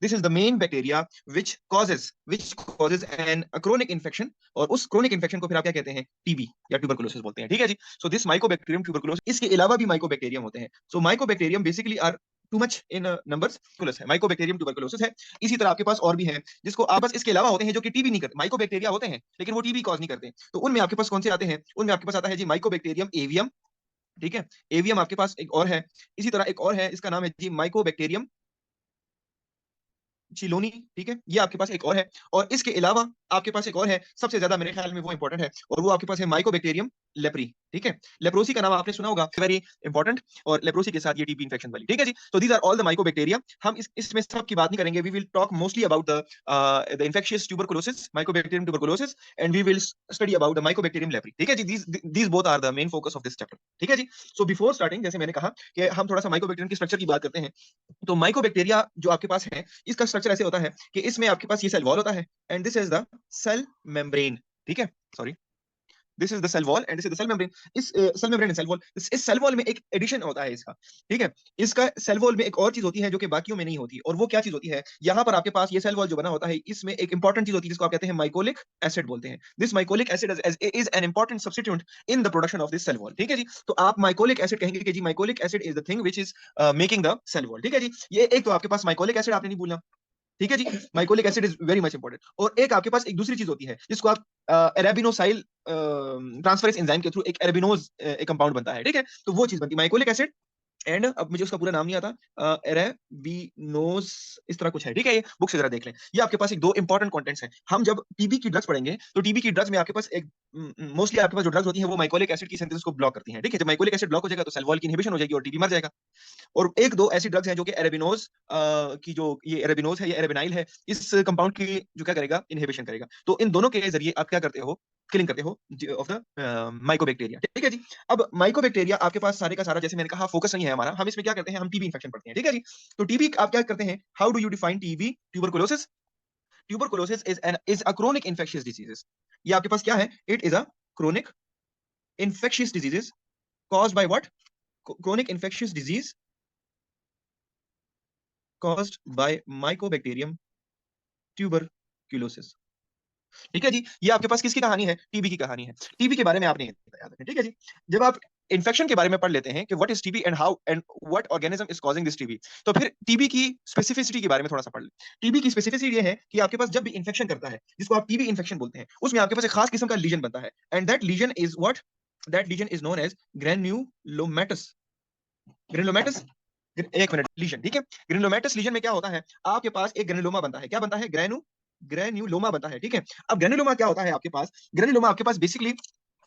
This is the main bacteria which causes an chronic infection, और उस chronic infection को फिर आप क्या कहते हैं, टीबी या ट्यूबरकुलोसिस बोलते हैं, ठीक है जी। सो दिस माइकोबैक्टीरियम ट्यूबरकुलोसिस, इसके अलावा भी माइकोबैक्टीरियम होते हैं। So mycobacterium basically are too much in numbers, है माइकोबैक्टीरियम ट्यूबरकुलोसिस है। इसी तरह आपके पास और भी है जिसको आप बस इसके अलावा होते हैं जो कि टीबी नहीं करते, माइकोबैक्टीरिया होते हैं लेकिन वो टीबी कॉज नहीं करते। तो उनमें आपके पास कौन से आते हैं, उनमें आपके पास आता है जी माइकोबैक्टीरियम एवियम, ठीक है। एवियम आपके पास एक और है, इसी तरह एक और है, इसका नाम है जी माइकोबैक्टीरियम चिलोनी, ठीक है, ये आपके पास एक और है। और इसके अलावा आपके पास एक और है, सबसे ज्यादा मेरे ख्याल में वो इंपॉर्टेंट है, और वो आपके पास है माइकोबैक्टीरियम लेप्री, ठीक है। लेप्रोसी का नाम आपने सुना होगा, वेरी इंपॉर्टेंट, और लेप्रोसी के साथ ये टीबी इंफेक्शन वाली, ठीक है जी। So these are all the mycobacteria. हम इसमें सब की बात नहीं करेंगे, we will talk mostly about the infectious tuberculosis, mycobacterium tuberculosis, and we will study about the mycobacterium leprae, ठीक है जी। These both are the main focus of this chapter, ठीक है जी। सो बिफोर स्टार्टिंग, जैसे मैंने कहा कि हम थोड़ा सा माइकोबैक्टीरियम के स्ट्रक्चर की बात करते हैं। तो माइकोबैक्टीरिया जो आपके पास है, इसका स्ट्रक्चर ऐसे होता है कि इसमें आपके पास ये सेल वॉल होता है, and this is the cell membrane, ठीक है, sorry, this is the cell wall and this is the cell membrane. इस cell membrane and cell wall, इस सेल वॉल में एक एडिशन होता है इसका, ठीक है। इसका सेल वॉल में एक और चीज होती है जो कि बाकियों में नहीं होती, और वो क्या चीज होती है, यहाँ पर आपके पास ये सेल वॉल जो बना होता है, इसमें एक इंपॉर्टेंट चीज होती है जिसको आप कहते हैं माइकोलिक एसिड बोलते हैं। This mycolic acid is an important substituent in the production of this cell wall, ठीक है जी। तो आप माइकोलिक एसिड कहेंगे कि जी mycolic acid is the thing which is making the cell wall, ठीक है जी। ये एक तो आपके पास माइकोलिक एसिड आपने नहीं भूलना, ठीक है जी, mycolic acid is very much important. और एक आपके पास एक दूसरी चीज होती है जिसको आप एराबिनोसाइल ट्रांसफरेज एंजाइम के थ्रू एक एराबिनोज एक कंपाउंड बनता है, ठीक है। तो वो चीज बनती है माइकोलिक एसिड, एंड अब मुझे उसका पूरा नाम नहीं आता, एरेबिनोज इस तरह कुछ है, ठीक है। ये बुक से जरा देख लें, ये आपके पास एक दो इंपॉर्टेंट कंटेंट्स हैं। हम जब टीबी की ड्रग्स पढ़ेंगे तो टीबी की ड्रग्स में आपके पास एक मोस्टली आपके पास जो ड्रग्स होती हैं वो माइकोलिक एसिड की सिंथेसिस को ब्लॉक करती हैं, ठीक है। जब माइकोलिक एसिड ब्लॉक हो जाएगा तो सेल वॉल की इनहिबिशन हो जाएगी और टीबी मर जाएगा। और एक दो ऐसी ड्रग्स हैं जो कि एरेबिनोज की जो ये एरेबिनोज है, ये एरेबिनाइल है, इस कंपाउंड की जो क्या करेगा, इनहिबिशन करेगा। तो इन दोनों के जरिए आप क्या करते हो, किलिंग करते हो ऑफ द माइकोबैक्टीरिया, ठीक है जी। अब माइकोबैक्टीरिया आपके पास सारे का सारा, जैसे मैंने कहा, फोकस नहीं है हमारा, हम इसमें क्या करते हैं, हम टीबी इंफेक्शन पढ़ते हैं, ठीक है जी। तो टीबी आप क्या करते हैं, how do you define TB tuberculosis? Tuberculosis is a chronic infectious diseases. ये आपके पास क्या है, it is a chronic infectious diseases caused by what? Chronic infectious disease caused by mycobacterium tuberculosis, ठीक है जी। ये आपके पास किसकी कहानी है, टीबी की कहानी है। टीबी के बारे में आपने याद रखना, ठीक है जी। जब आप इन्फेक्शन के बारे में पढ़ लेते हैं कि what is TB and how and what organism is causing this TB, तो फिर टीबी की स्पेसिफिसिटी के बारे में थोड़ा सा पढ़ लें। टीबी की स्पेसिफिसिटी ये है कि आपके पास जब भी इन्फेक्शन करता है, जिसको आप टीबी इन्फेक्शन बोलते हैं, उसमें आपके पास एक खास किस्म का लीजन बनता है, and that lesion is what, that lesion is known as granulomatous. Granulomatous, एक मिनट, लीजन, ठीक है। ग्रेनुलोमेटस लीजन में क्या होता है, आपके पास एक ग्रेनुलोमा बनता है, क्या बनता है, ग्रेन्युलोमा बनता है, ठीक है। अब ग्रेनुलोमा क्या होता है आपके पास, ग्रेनुलोमा आपके पास बेसिकली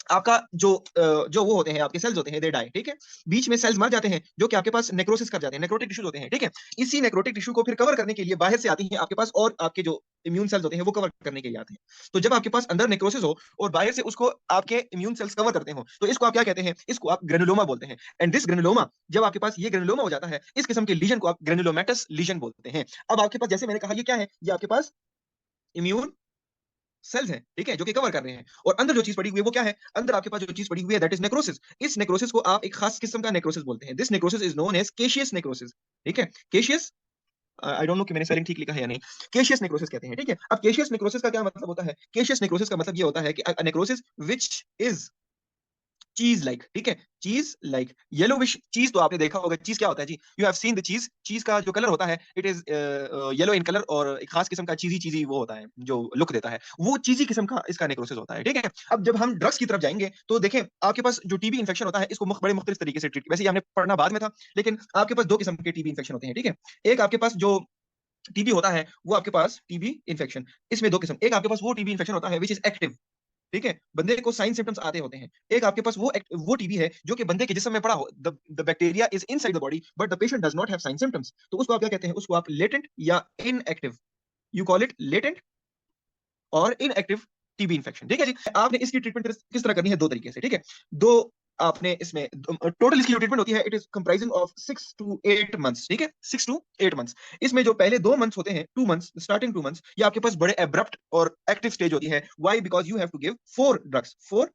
आपका जो वो होते हैं, आपके सेल्स होते हैं, दे डाई, ठीक है। बीच में सेल्स मर जाते हैं जो कि आपके पास नेक्रोसिस कर जाते हैं, नेक्रोटिक टिश्यूज होते हैं, ठीक है। इसी नेक्रोटिक टिश्यू को फिर कवर करने के लिए बाहर से आती हैं आपके पास, और आपके जो इम्यून सेल्स होते हैं वो कवर करने के लिए आते हैं। तो जब आपके पास अंदर नेक्रोसिस हो और बाहर से उसको आपके इम्यून सेल्स कवर करते हो, तो इसको आप क्या कहते हैं, इसको आप ग्रेनुलोमा बोलते हैं। एंड दिस ग्रेनुलोमा, जब आपके पास ये ग्रेनुलोमा हो जाता है, इस किस्म के लीजन को आप ग्रेनुलोमेटस लीजन बोलते हैं। अब आपके पास, जैसे मैंने कहा, ये क्या है, ये आपके पास इम्यून सेल्स हैं, ठीक है, जो कि कवर कर रहे हैं, और अंदर जो चीज पड़ी हुई है वो क्या है, अंदर आपके पास जो चीज पड़ी हुई है, दैट इज नेक्रोसिस। इस नेक्रोसिस को आप एक खास किस्म का नेक्रोसिस बोलते हैं। This necrosis is known as caseous necrosis, ठीक है। केशियस, आई डोंट नो कि मैंने स्पेलिंग ठीक लिखा है या नहीं, केशियस नेक्रोसिस कहते हैं, ठीक है। अब केशियस नेक्रोसिस का क्या मतलब होता है, केशियस नेक्रोसिस का मतलब ये होता है कि नेक्रोसिस व्हिच इज चीज लाइक, ठीक है, चीज लाइक येलोविश चीज। तो आपने देखा होगा चीज क्या होता है जी, यू हैव सीन द चीज, चीज का जो कलर होता है it is yellow in colour, और एक खास किस्म का चीजी चीजी वो होता है जो लुक देता है, वो चीजी किस्म का इसका नेक्रोसिस होता है, ठीक है। अब जब हम ड्रग्स की तरफ जाएंगे तो देखें, आपके पास जो टीबी इन्फेक्शन होता है इसको बड़े मुख्तलिफ तरीके से ट्रीट, वैसे ये हमने पढ़ना बाद में था, लेकिन आपके पास दो किस्म के टीबी इन्फेक्शन होते हैं, ठीक है। एक आपके पास जो टीबी होता है वो आपके पास टीबी इन्फेक्शन, इसमें दो किस्म, एक आपके पास वो टीबी इन्फेक्शन होता है विच इज एक्टिव, ठीक है, बंदे को साइन सिम्टम्स आते होते हैं। एक आपके पास वो टीबी है जो कि बंदे के जिस्म में पड़ा हो, the bacteria is inside the body but the patient does not have sign symptoms, तो उसको आप क्या कहते हैं, उसको आप लेटेंट या inactive, you call it latent और इनएक्टिव टीबी इन्फेक्शन, ठीक है जी। आपने इसकी ट्रीटमेंट किस तरह करनी है, दो तरीके से, ठीक है। दो आपने इसमें टोटल इसकी जो ट्रीटमेंट होती है it is comprising of 6 to 8 months, ठीक है, 6 to 8 months। इसमें जो पहले 2 मंथ्स होते हैं, 2 मंथ्स, स्टार्टिंग 2 मंथ्स, ये आपके पास बड़े एब्रप्ट और एक्टिव स्टेज होती है। Why, because you have to give 4 drugs, 4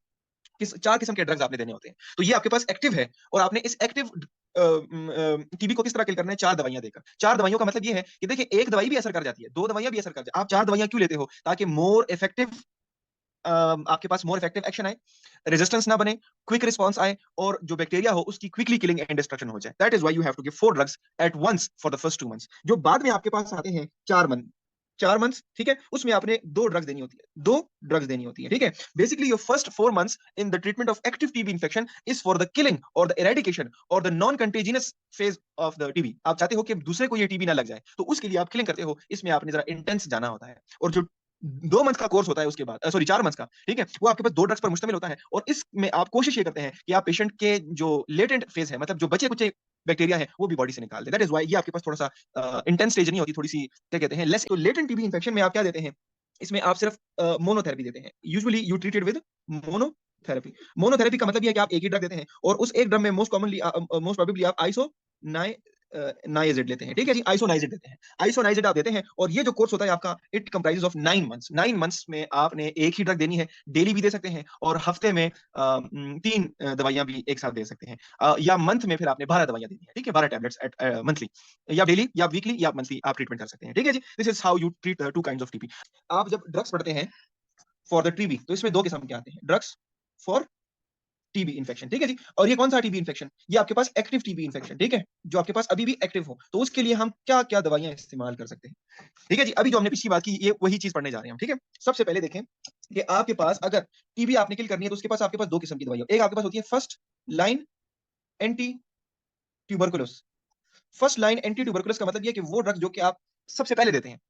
चार किस्म के ड्रग्स आपने देने होते हैं। तो ये आपके पास एक्टिव है, और आपने इस एक्टिव टीबी को किस तरह किल करना है? 4 दवाइयां देकर। 4 दवाइयों का मतलब ये है कि देखिए, एक दवाई भी असर कर जाती है, 2 दवाइयां भी असर कर जाती है। आप 4 दवाइयां क्यों लेते हो? ताकि मोर इफेक्टिव आपके पास मोर इफेक्टिव एक्शन आए, रेजिस्टेंस ना बने, क्विक रिस्पांस आए, और जो बैक्टीरिया हो उसकी क्विकली किलिंग एंड डिस्ट्रक्शन हो जाए। That is why you have to give 4 drugs at once for the first 2 months. जो बाद में आपके पास आते हैं 4 मंथ्स, ठीक है, उसमें आपने 2 ड्रग्स देनी होती है, 2 ड्रग्स देनी होती है, ठीक है। Basically your first 4 months in the treatment of active TB infection is for the killing और द इरेडिकेशन और the non contagious phase of the TB. आप चाहते हो कि दूसरे को ये टीबी ना लग जाए, तो उसके लिए आप किलिंग करते हो। इसमें आपने जरा इंटेंस जाना होता है। और जो 2 मंथ का कोर्स होता है, उसके बाद सॉरी 4 मंथ का, ठीक है, वो आपके पास 2 ड्रग्स पर मुश्तमिल होता है। और इसमें आप कोशिश ये करते हैं कि आप पेशेंट के जो लेटेंट फेज है, मतलब जो बचे कुचे बैक्टीरिया है, वो भी बॉडी से निकाल दे। दैट इज व्हाई ये आपके पास थोड़ा सा इंटेंस स्टेज नहीं होती, थोड़ी सी क्या कहते हैं लेस। तो लेटेंट टीबी इन्फेक्शन में आप क्या देते हैं? इसमें आप सिर्फ मोनोथेरेपी देते हैं। Usually you treated with monotherapy. Monotherapy का मतलब ये है कि आप एक ही ड्रग देते हैं, और उस एक ड्रग में मोस्ट प्रोबेबली आप आइसो नाइजेड लेते हैं, ठीक है जी, आइसोनाइजेड देते हैं। आइसोनाइजेड आप देते हैं, और ये जो कोर्स होता है आपका, it comprises of 9 months. 9 months में आपने एक ही ड्रग देनी है। डेली भी दे सकते हैं, और हफ्ते में 3 दवाइयां भी एक साथ दे सकते हैं, या मंथ में फिर आपने 12 दवाइयां देनी है, ठीक है, 12 टैबलेट्स एट मंथली, या डेली या वीकली या मंथली आप ट्रीटमेंट कर सकते हैं, ठीक है जी। This is how you treat 2 kinds of TB. आप जब ड्रग्स पढ़ते हैं फॉर द टीबी, तो इसमें 2 किस्म के आते हैं, ड्रग्स फॉर टीबी इन्फेक्शन, ठीक है जी। और ये कौन सा टीबी इन्फेक्शन? ये आपके पास एक्टिव टीबी इन्फेक्शन, ठीक है, जो आपके पास अभी भी एक्टिव हो। तो उसके लिए हम क्या क्या दवाइयां इस्तेमाल कर सकते हैं, ठीक है जी। अभी जो हमने पिछली बात की, ये वही चीज पढ़ने जा रहे हैं हम, ठीक है। सबसे पहले देखें कि आपके पास अगर टीबी आपने किल करनी है, तो उसके पास आपके पास 2 किस्म की दवाइयां। एक आपके पास होती है first line anti tuberculous. First line anti tuberculous का मतलब ये है कि वो ड्रग जो कि आप सबसे पहले देते हैं,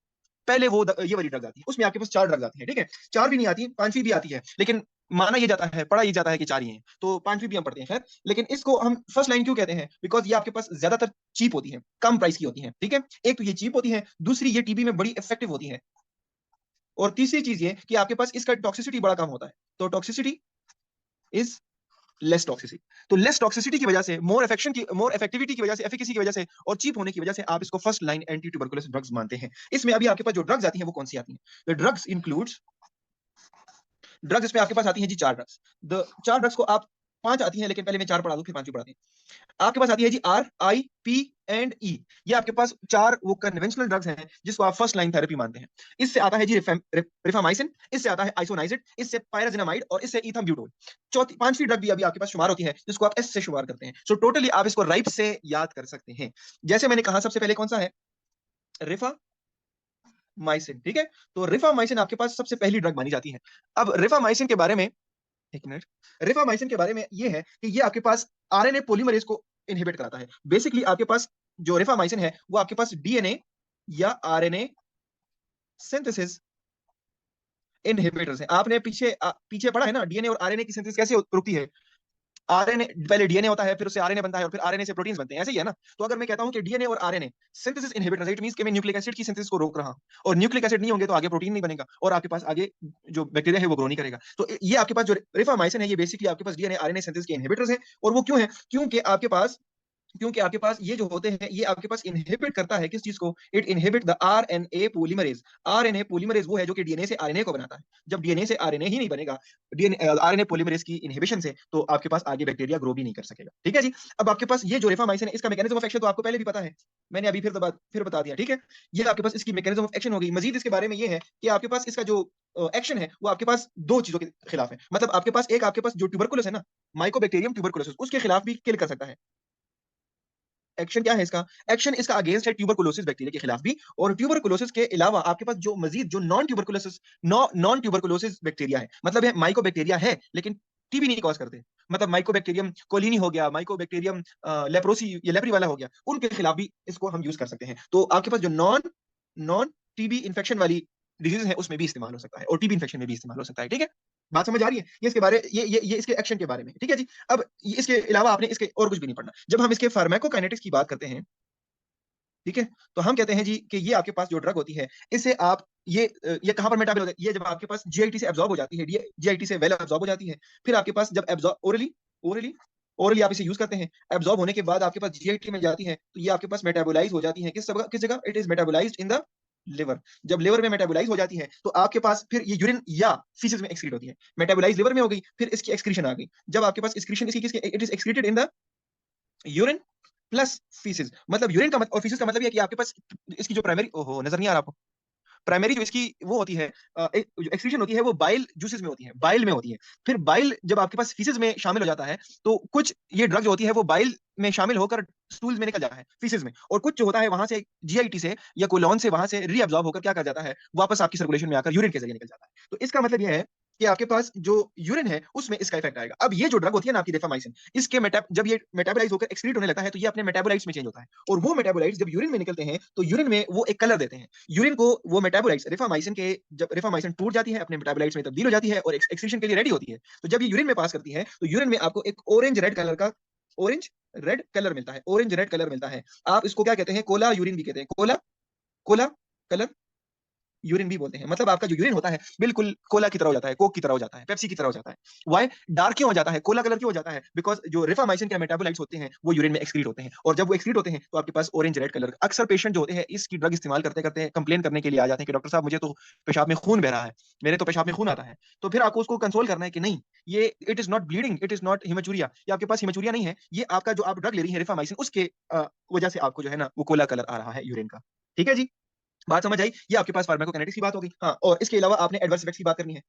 पहले वो ये वाली ड्रग्स आती है। उसमें आपके पास 4 ड्रग्स आती है, ठीक है। 4 भी नहीं आती, 5वीं भी आती है, लेकिन माना ये जाता है, पढ़ा ये जाता है कि 4 ही हैं, तो 5वीं भी हम पढ़ते हैं, खैर। लेकिन इसको हम फर्स्ट लाइन क्यों कहते हैं? बिकॉज ये आपके पास ज्यादातर चीप होती है, कम प्राइस की होती है, ठीक है। एक तो ये चीप होती है, दूसरी ये टीबी में बड़ी इफेक्टिव होती है, और तीसरी चीज ये कि आपके पास इसका टॉक्सिसिटी बड़ा कम होता है। तो टॉक्सिसिटी इज लेस टॉक्सिसिटी। तो लेस टॉक्सिसिटी की वजह से, मोर इफेक्टिविटी की वजह से, एफिकेसी की वजह से, और चीप होने की वजह से आप इसको first line anti tuberculosis drugs मानते हैं। इसमें अभी आपके पास जो ड्रग्स आती हैं, वो कौन सी आती हैं? द ड्रग्स इंक्लूड्स, ड्रग्स इसमें आपके पास आती हैं जी 4 ड्रग्स। द 4 ड्रग्स को आप, 5 आती हैं, लेकिन पहले मैं 4 पढ़ा दूं, फिर 5वीं पढ़ाते हैं। आपके पास आती है जी RIP&E। ये आपके पास 4 वो कन्वेंशनल ड्रग्स हैं जिसको आप फर्स्ट लाइन थेरेपी मानते हैं। इससे आता है जी रिफामाइसिन, इससे आता है आइसोनाइजिड, इससे पायराजिनामाइड, और इससे इथाम्ब्यूटोल। चौथी 5वीं ड्रग भी अभी आपके पास शुमार होती है, जिसको आप एस से शुमार करते हैं। सो टोटली आप इसको राइप से याद कर सकते हैं। जैसे मैंने कहा, सबसे पहले कौन सा है? रिफामाइसिन, ठीक है। तो रिफामाइसिन आपके पास सबसे पहली ड्रग मानी जाती है। अब रिफामाइसिन के बारे में, एक मिनट, रिफामाइसिन के बारे में ये है कि ये आपके पास आरएनए पॉलीमरेज को इनहिबिट कराता है। बेसिकली आपके पास जो रिफामाइसिन है, वो आपके पास डीएनए या आरएनए सिंथेसिस इनहिबिटर्स है। आपने पीछे पढ़ा है ना, डीएनए और आरएनए की सिंथेसिस कैसे रुकती है? आरएनए, पहले डीएनए होता है, फिर उससे आरएनए बनता है, और फिर आरएनए से प्रोटीन्स बनते हैं, ऐसे ही है ना। तो अगर मैं कहता हूं कि डीएनए और RNA synthesis inhibitors, it means कि मैं न्यूक्लिक एसिड की सिंथेसिस को रोक रहा हूं, और न्यूक्लिक एसिड नहीं होंगे तो आगे प्रोटीन नहीं बनेगा, और आपके पास आगे जो बैक्टीरिया है वो ग्रो नहीं करेगा। तो ये आपके पास जो रिफामाइसिन है, ये बेसिकली आपके पास डीएनए आरएनए सिंथेसिस के इनहिबिटर्स हैं। और वो क्यों है? क्योंकि आपके पास ये जो होते हैं, ये आपके पास इनहिबिट करता है किस चीज को? It inhibit the RNA polymerase. RNA polymerase वो है जो कि डीएनए से आरएनए को बनाता है। जब डीएनए से आरएनए ही नहीं बनेगा, डीएनए आरएनए पॉलीमरेज की इनहिबिशन से, तो आपके पास आगे बैक्टीरिया ग्रो भी नहीं कर सकेगा, ठीक है जी। अब आपके पास ये जो रिफामाइसिन है, इसका मैकेनिज्म ऑफ एक्शन तो आपको पहले भी पता है, मैंने अभी फिर बता दिया, ठीक है। ये आपके पास इसकी मैकेनिज्म ऑफ एक्शन हो गई। मजीद इसके बारे में ये है कि आपके पास इसका जो एक्शन है, वो आपके पास 2 चीजों के खिलाफ है। मतलब आपके पास जो ट्यूबरकुलोस है ना, माइकोबैक्टीरियम ट्यूबरकुलोसिस, उसके खिलाफ भी किल कर सकता है। एक्शन क्या है इसका? एक्शन इसका अगेंस्ट है ट्यूबरकुलोसिस बैक्टीरिया के खिलाफ भी। और ट्यूबरकुलोसिस के अलावा आपके पास जो मजीद जो नॉन ट्यूबरकुलोसिस बैक्टीरिया है, मतलब है माइकोबैक्टीरिया है, लेकिन टीबी नहीं कॉज करते। मतलब माइकोबैक्टीरियम कोलिनी हो गया, माइकोबैक्टीरियम लेप्रोसी या लेप्री वाला हो गया, उनके खिलाफ भी इसको हम यूज कर सकते हैं। तो आपके पास जो नॉन नॉन टीबी इन्फेक्शन वाली डिजीज है, उसमें भी इस्तेमाल हो सकता है, और टीबी इन्फेक्शन में भी इस्तेमाल हो सकता है, ठीक है। बात समझ आ रही है? ये इसके बारे ये इसके एक्शन के बारे में, ठीक है जी। अब इसके अलावा आपने इसके और कुछ भी नहीं पढ़ना। जब हम इसके फार्माकोकाइनेटिक्स की बात करते हैं, ठीक है, तो हम कहते हैं जी कि ये आपके पास जो ड्रग होती है, इसे आप ये कहां पर मेटाबॉल होता है? ये जब आपके पास जीआईटी से एब्जॉर्ब हो जाती है, जीआईटी से वेल एब्जॉर्ब हो जाती है, फिर आपके पास जब एब्जॉर्ब ओरली ओरली आप इसे यूज करते हैं, एब्जॉर्ब होने के बाद आपके पास जीआईटी में जाती है, तो ये आपके पास मेटाबोलाइज हो जाती है किस जगह? It is metabolised in the liver. जब लिवर में मेटाबोलाइज हो जाती है, तो आपके पास फिर ये यूरिन या फीसिस में एक्सक्रीट होती है। मेटाबोलाइज लिवर में हो गई, फिर इसकी एक्सक्रीशन आ गई। जब आपके पास एक्सक्रीशन इसकी किसके? It is excreted in the urine plus faeces, मतलब यूरिन का और फीसिस का मतलब ये है कि आपके पास इसकी जो प्राइमरी, ओहो नजर नहीं आ रहा आपको, प्राइमरी जो इसकी वो होती है जो एक्सक्रीशन होती है वो बाइल जूसेस में होती है, बाइल में होती है। फिर बाइल जब आपके पास फीसिस में शामिल हो जाता है तो कुछ ये ड्रग जो होती है वो बाइल में शामिल होकर स्टूल्स में निकल जाता है, फीसिस में, और कुछ जो होता है वहां से जीआईटी से या कोलोन से वहां से रीअब्सॉर्ब होकर क्या कर जाता है, वापस आपकी सर्कुलेशन में आकर यूरिन के जरिए निकल जाता है। तो इसका मतलब यह है कि आपके पास जो यूरिन है उसमें इसका इफेक्ट आएगा। अब ये जो ड्रग होती है ना आपकी रेफामाइसिन, इसके जब ये मेटाबोलाइज होकर एक्सक्रीट होने लगता है तो ये अपने मेटाबोलाइट्स में चेंज होता है, और वो मेटाबोलाइट्स जब यूरिन में निकलते हैं तो यूरिन में वो एक कलर देते हैं। यूरिन को वो मेटाबोलाइट्स रिफामाइसिन के, जब रिफामाइसिन टूट जाती है अपने मेटाबोलाइट्स में तब्दील हो जाती है और एक्सक्रीशन के लिए रेडी होती है, तो जब ये यूरिन में पास करती है तो यूरिन में आपको एक ऑरेंज रेड कलर मिलता है, ऑरेंज रेड कलर मिलता है। आप इसको क्या कहते हैं, कोला यूरिन भी कहते हैं, कोला कोला कलर यूरिन भी बोलते हैं। मतलब आपका जो यूरिन होता है बिल्कुल कोला की तरह हो जाता है, कोक की तरह हो जाता है, पेप्सी की तरह हो जाता है। वाई डार्क क्यों हो जाता है, कोला कलर क्यों हो जाता है, बिकॉज जो रिफामाइसिन के मेटाबोलाइट्स होते हैं वो यूरिन में एक्सक्रीट होते हैं, और जब वो एक्सक्रीट होते हैं तो आपके पास ऑरेंज रेड कलर। अक्सर पेशेंट जो होते हैं इसकी ड्रग इस्तेमाल करते करते कंप्लेन करने के लिए आ जाते हैं कि डॉक्टर साहब मुझे तो पेशाब में खून बह रहा है, मेरे तो पेशाब में खून आता है। तो फिर आपको उसको कंसोल करना है कि नहीं, ये it is not bleeding, it is not haematuria, ये आपके पास हिमेचुरिया नहीं है, ये आपका जो आप ड्रग ले रही है रिफामाइसिन उसके वजह से आपको जो है ना वो कोला कलर आ रहा है यूरिन का। ठीक है जी, बात समझ आई? ये आपके पास फार्माकोकाइनेटिक्स की बात होगी। हाँ, और इसके अलावा आपने एडवर्स इफेक्ट्स की बात करनी है।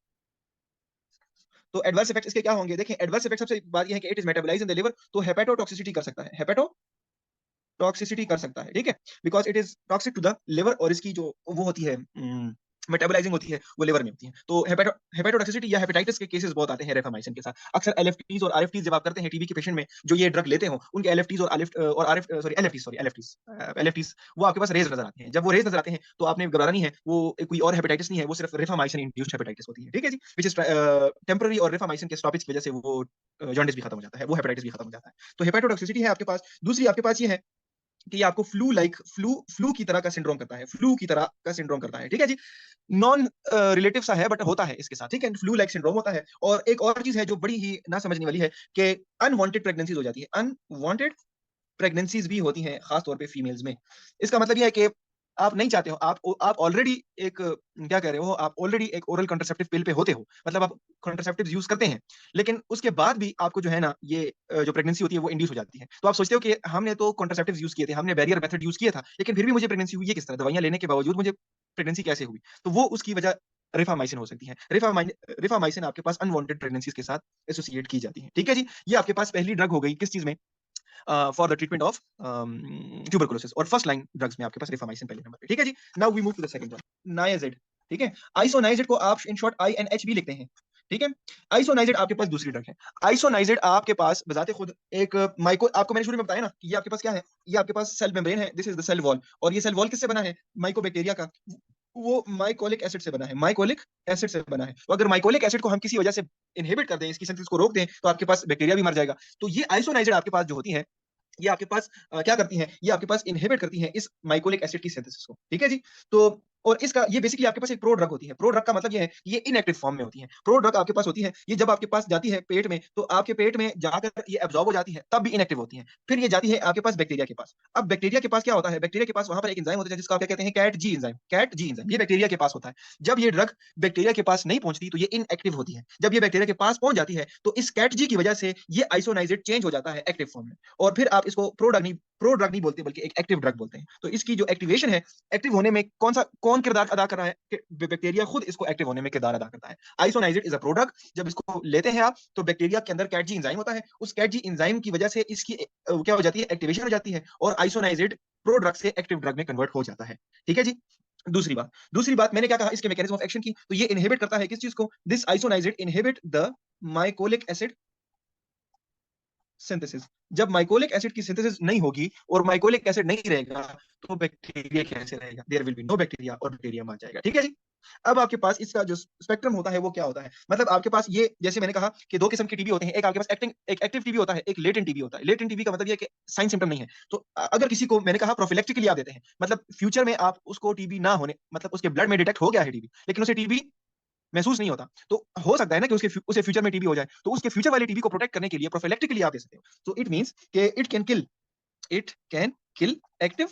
तो एडवर्स इफेक्ट्स इसके क्या होंगे, देखें एडवर्स इफेक्ट सबसे बात ये है कि it is metabolise in the liver, तो हेपेटोटॉक्सिसिटी कर सकता है, हेपेटोटॉक्सिसिटी कर सकता है, ठीक है, because it is toxic to the liver, और इसकी जो वो होती है मेटाबोलाइजिंग होती है वो लिवर में होती है। तो हेपेटोटॉक्सिसिटी या हेपेटाइटिस के केसेस बहुत आते हैं रेफामाइसिन के साथ। अक्सर एलएफटीज और आरएफटीज जब आप करते हैं टीबी के पेशेंट में जो ये ड्रग लेते हो उनके एलएफटीज और आरएफ सॉरी एलएफटीज सॉरी एलएफटीज एलएफटीज वो आपके पास रेज नजर आते हैं। जब वो रेज नजर आते हैं तो आपने घबराना नहीं है, वो कोई और हेपेटाइटिस नहीं है, वो सिर्फ रेफामाइसिन इंड्यूस्ड हेपेटाइटिस होती है, ठीक है जी, विच इज टेम्पररी, और रेफामाइसिन के स्टॉपेज की वजह से वो जॉन्डिस भी खत्म हो जाता है, वो हेपेटाइटिस भी खत्म हो जाता है। तो हेपेटोटॉक्सिसिटी है आपके पास। दूसरी आपके पास ये है कि आपको फ्लू की तरह का सिंड्रोम करता है, फ्लू की तरह का सिंड्रोम करता है, ठीक है जी, नॉन रिलेटिव सा है बट होता है इसके साथ, ठीक है, फ्लू लाइक सिंड्रोम होता है। और एक और चीज है जो बड़ी ही ना समझने वाली है कि अनवांटेड प्रेगनेंसीज हो जाती है, अनवांटेड प्रेगनेंसीज भी होती हैं खासतौर पे फीमेल्स में। इसका मतलब यह है कि आप नहीं चाहते हो, आप ऑलरेडी एक क्या कह रहे हो, आप ऑलरेडी एक ओरल कंट्रासेप्टिव पिल पे होते हो, मतलब आप कंट्रासेप्टिव यूज करते हैं, लेकिन उसके बाद भी आपको जो है ना ये जो प्रेगनेंसी होती है वो इंड्यूस हो जाती है। तो आप सोचते हो कि हमने तो कंट्रासेप्टिव यूज किए थे, हमने बैरियर मेथड यूज किया था, लेकिन फिर भी मुझे प्रेगनेंसी हुई है किस तरह, दवाइयां लेने के बावजूद मुझे प्रेगनेंसी कैसे हुई? तो वो उसकी वजह रिफामाइसिन हो सकती है। रिफामाइसिन आपके पास अनवांटेड प्रेगनेंसीज के साथ एसोसिएट की जाती है, ठीक है जी। ये आपके पास पहली ड्रग हो गई किस चीज में, for the treatment of tuberculosis, और फर्स्ट लाइन ड्रग्स में आपके पास रिफामाइसिन पहले नंबर पे, ठीक है जी। Now we move to the second one, नाइआसिड, ठीक है। आइसोनाइजिड को आप इन शॉर्ट आईएनएच भी लिखते हैं, ठीक है। आइसोनाइजिड आपके पास दूसरी ड्रग है। आइसोनाइजिड आपके पास बजाते खुद एक माइको, आपको मैंने शुरू में बताया ना कि ये आपके पास क्या है, ये आपके पास सेल मेम्ब्रेन है, this is the cell wall, और ये सेल वॉल किससे बना है, माइकोबैक्टीरिया का, वो माइकोलिक एसिड से बना है, माइकोलिक एसिड से बना है। तो अगर माइकोलिक एसिड को हम किसी वजह से इनहिबिट कर दें, इसकी सिंथेसिस को रोक दें, तो आपके पास बैक्टीरिया भी मर जाएगा। तो ये आइसोनाइजिड आपके पास जो होती है ये आपके पास क्या करती हैं, ये आपके पास इनहिबिट करती हैं इस माइकोलिक एसिड की सिंथेसिस को, ठीक है जी। तो और इसका ये बेसिकली आपके पास एक प्रो ड्रग होती है। प्रो ड्रग का मतलब ये है कि ये इनएक्टिव फॉर्म में होती है। प्रो ड्रग आपके पास होती है, ये जब आपके पास जाती है पेट में तो आपके पेट में जाकर ये एब्जॉर्ब हो जाती है, तब भी इनएक्टिव होती है। फिर ये जाती है आपके पास बैक्टीरिया के पास। अब बैक्टीरिया के पास क्या होता है, बैक्टीरिया के पास वहां पर एक एंजाइम होता है जिसको आप क्या कहते हैं, कैट जी एंजाइम, कैट जी एंजाइम, ये बैक्टीरिया के पास होता है। जब ये ड्रग बैक्टीरिया के पास नहीं पहुंचती तो ये इनएक्टिव होती है। जब ये बैक्टीरिया के पास पहुंच जाती है तो इस कैट जी की वजह से ये आइसोनाइजिड चेंज हो जाता है एक्टिव फॉर्म में, और फिर आप इसको प्रो ड्रग नहीं बोलते बल्कि एक एक्टिव ड्रग बोलते हैं। तो इसकी जो एक्टिवेशन है, एक्टिव होने में कौन किरदार अदा कर रहा है, कि बैक्टीरिया खुद इसको एक्टिव होने में किरदार अदा करता है। आइसोनाइजिड इज अ प्रो ड्रग। जब इसको लेते हैं आप तो बैक्टीरिया के अंदर कैट जी एंजाइम होता है, उस कैट जी एंजाइम की वजह से इसकी क्या हो जाती है, एक्टिवेशन हो जाती है, और आइसोनाइजिड प्रो ड्रग से एक्टिव ड्रग में कन्वर्ट हो जाता है, ठीक है जी। दूसरी बात मैंने क्या कहा इसके मैकेनिज्म ऑफ एक्शन की, तो ये इनहिबिट करता है किस चीज को, this isoniazid inhibit the mycolic acid synthesis. जब माइकोलिक एसिड की सिंथेसिस नहीं होगी और माइकोलिक एसिड नहीं रहेगा तो बैक्टीरिया कैसे रहेगा, there will be no bacteria, और बैक्टीरिया मर जाएगा, ठीक है जी। अब आपके पास इसका जो स्पेक्ट्रम होता है वो क्या होता है, मतलब आपके पास ये जैसे मैंने कहा कि दो किस्म के टीबी होते हैं, एक आपके पास एक एक्टिव टीबी होता है, एक लेटेंट टीबी होता है। लेटेंट टीबी का मतलब ये है कि साइन सिम्टम नहीं है। तो अगर किसी को मैंने कहा प्रोफिलेक्टिकली आप देते हैं, मतलब फ्यूचर में आप उसको टीबी ना होने, मतलब उसके ब्लड में डिटेक्ट हो गया है टीबी लेकिन उसे टीबी महसूस नहीं होता, तो हो सकता है ना कि उसे फ्यूचर में टीबी हो जाए, तो उसके फ्यूचर वाले टीबी को प्रोटेक्ट करने के लिए प्रोफिलेक्टिकली आप दे सकते हो। तो इट मींस कि it can kill active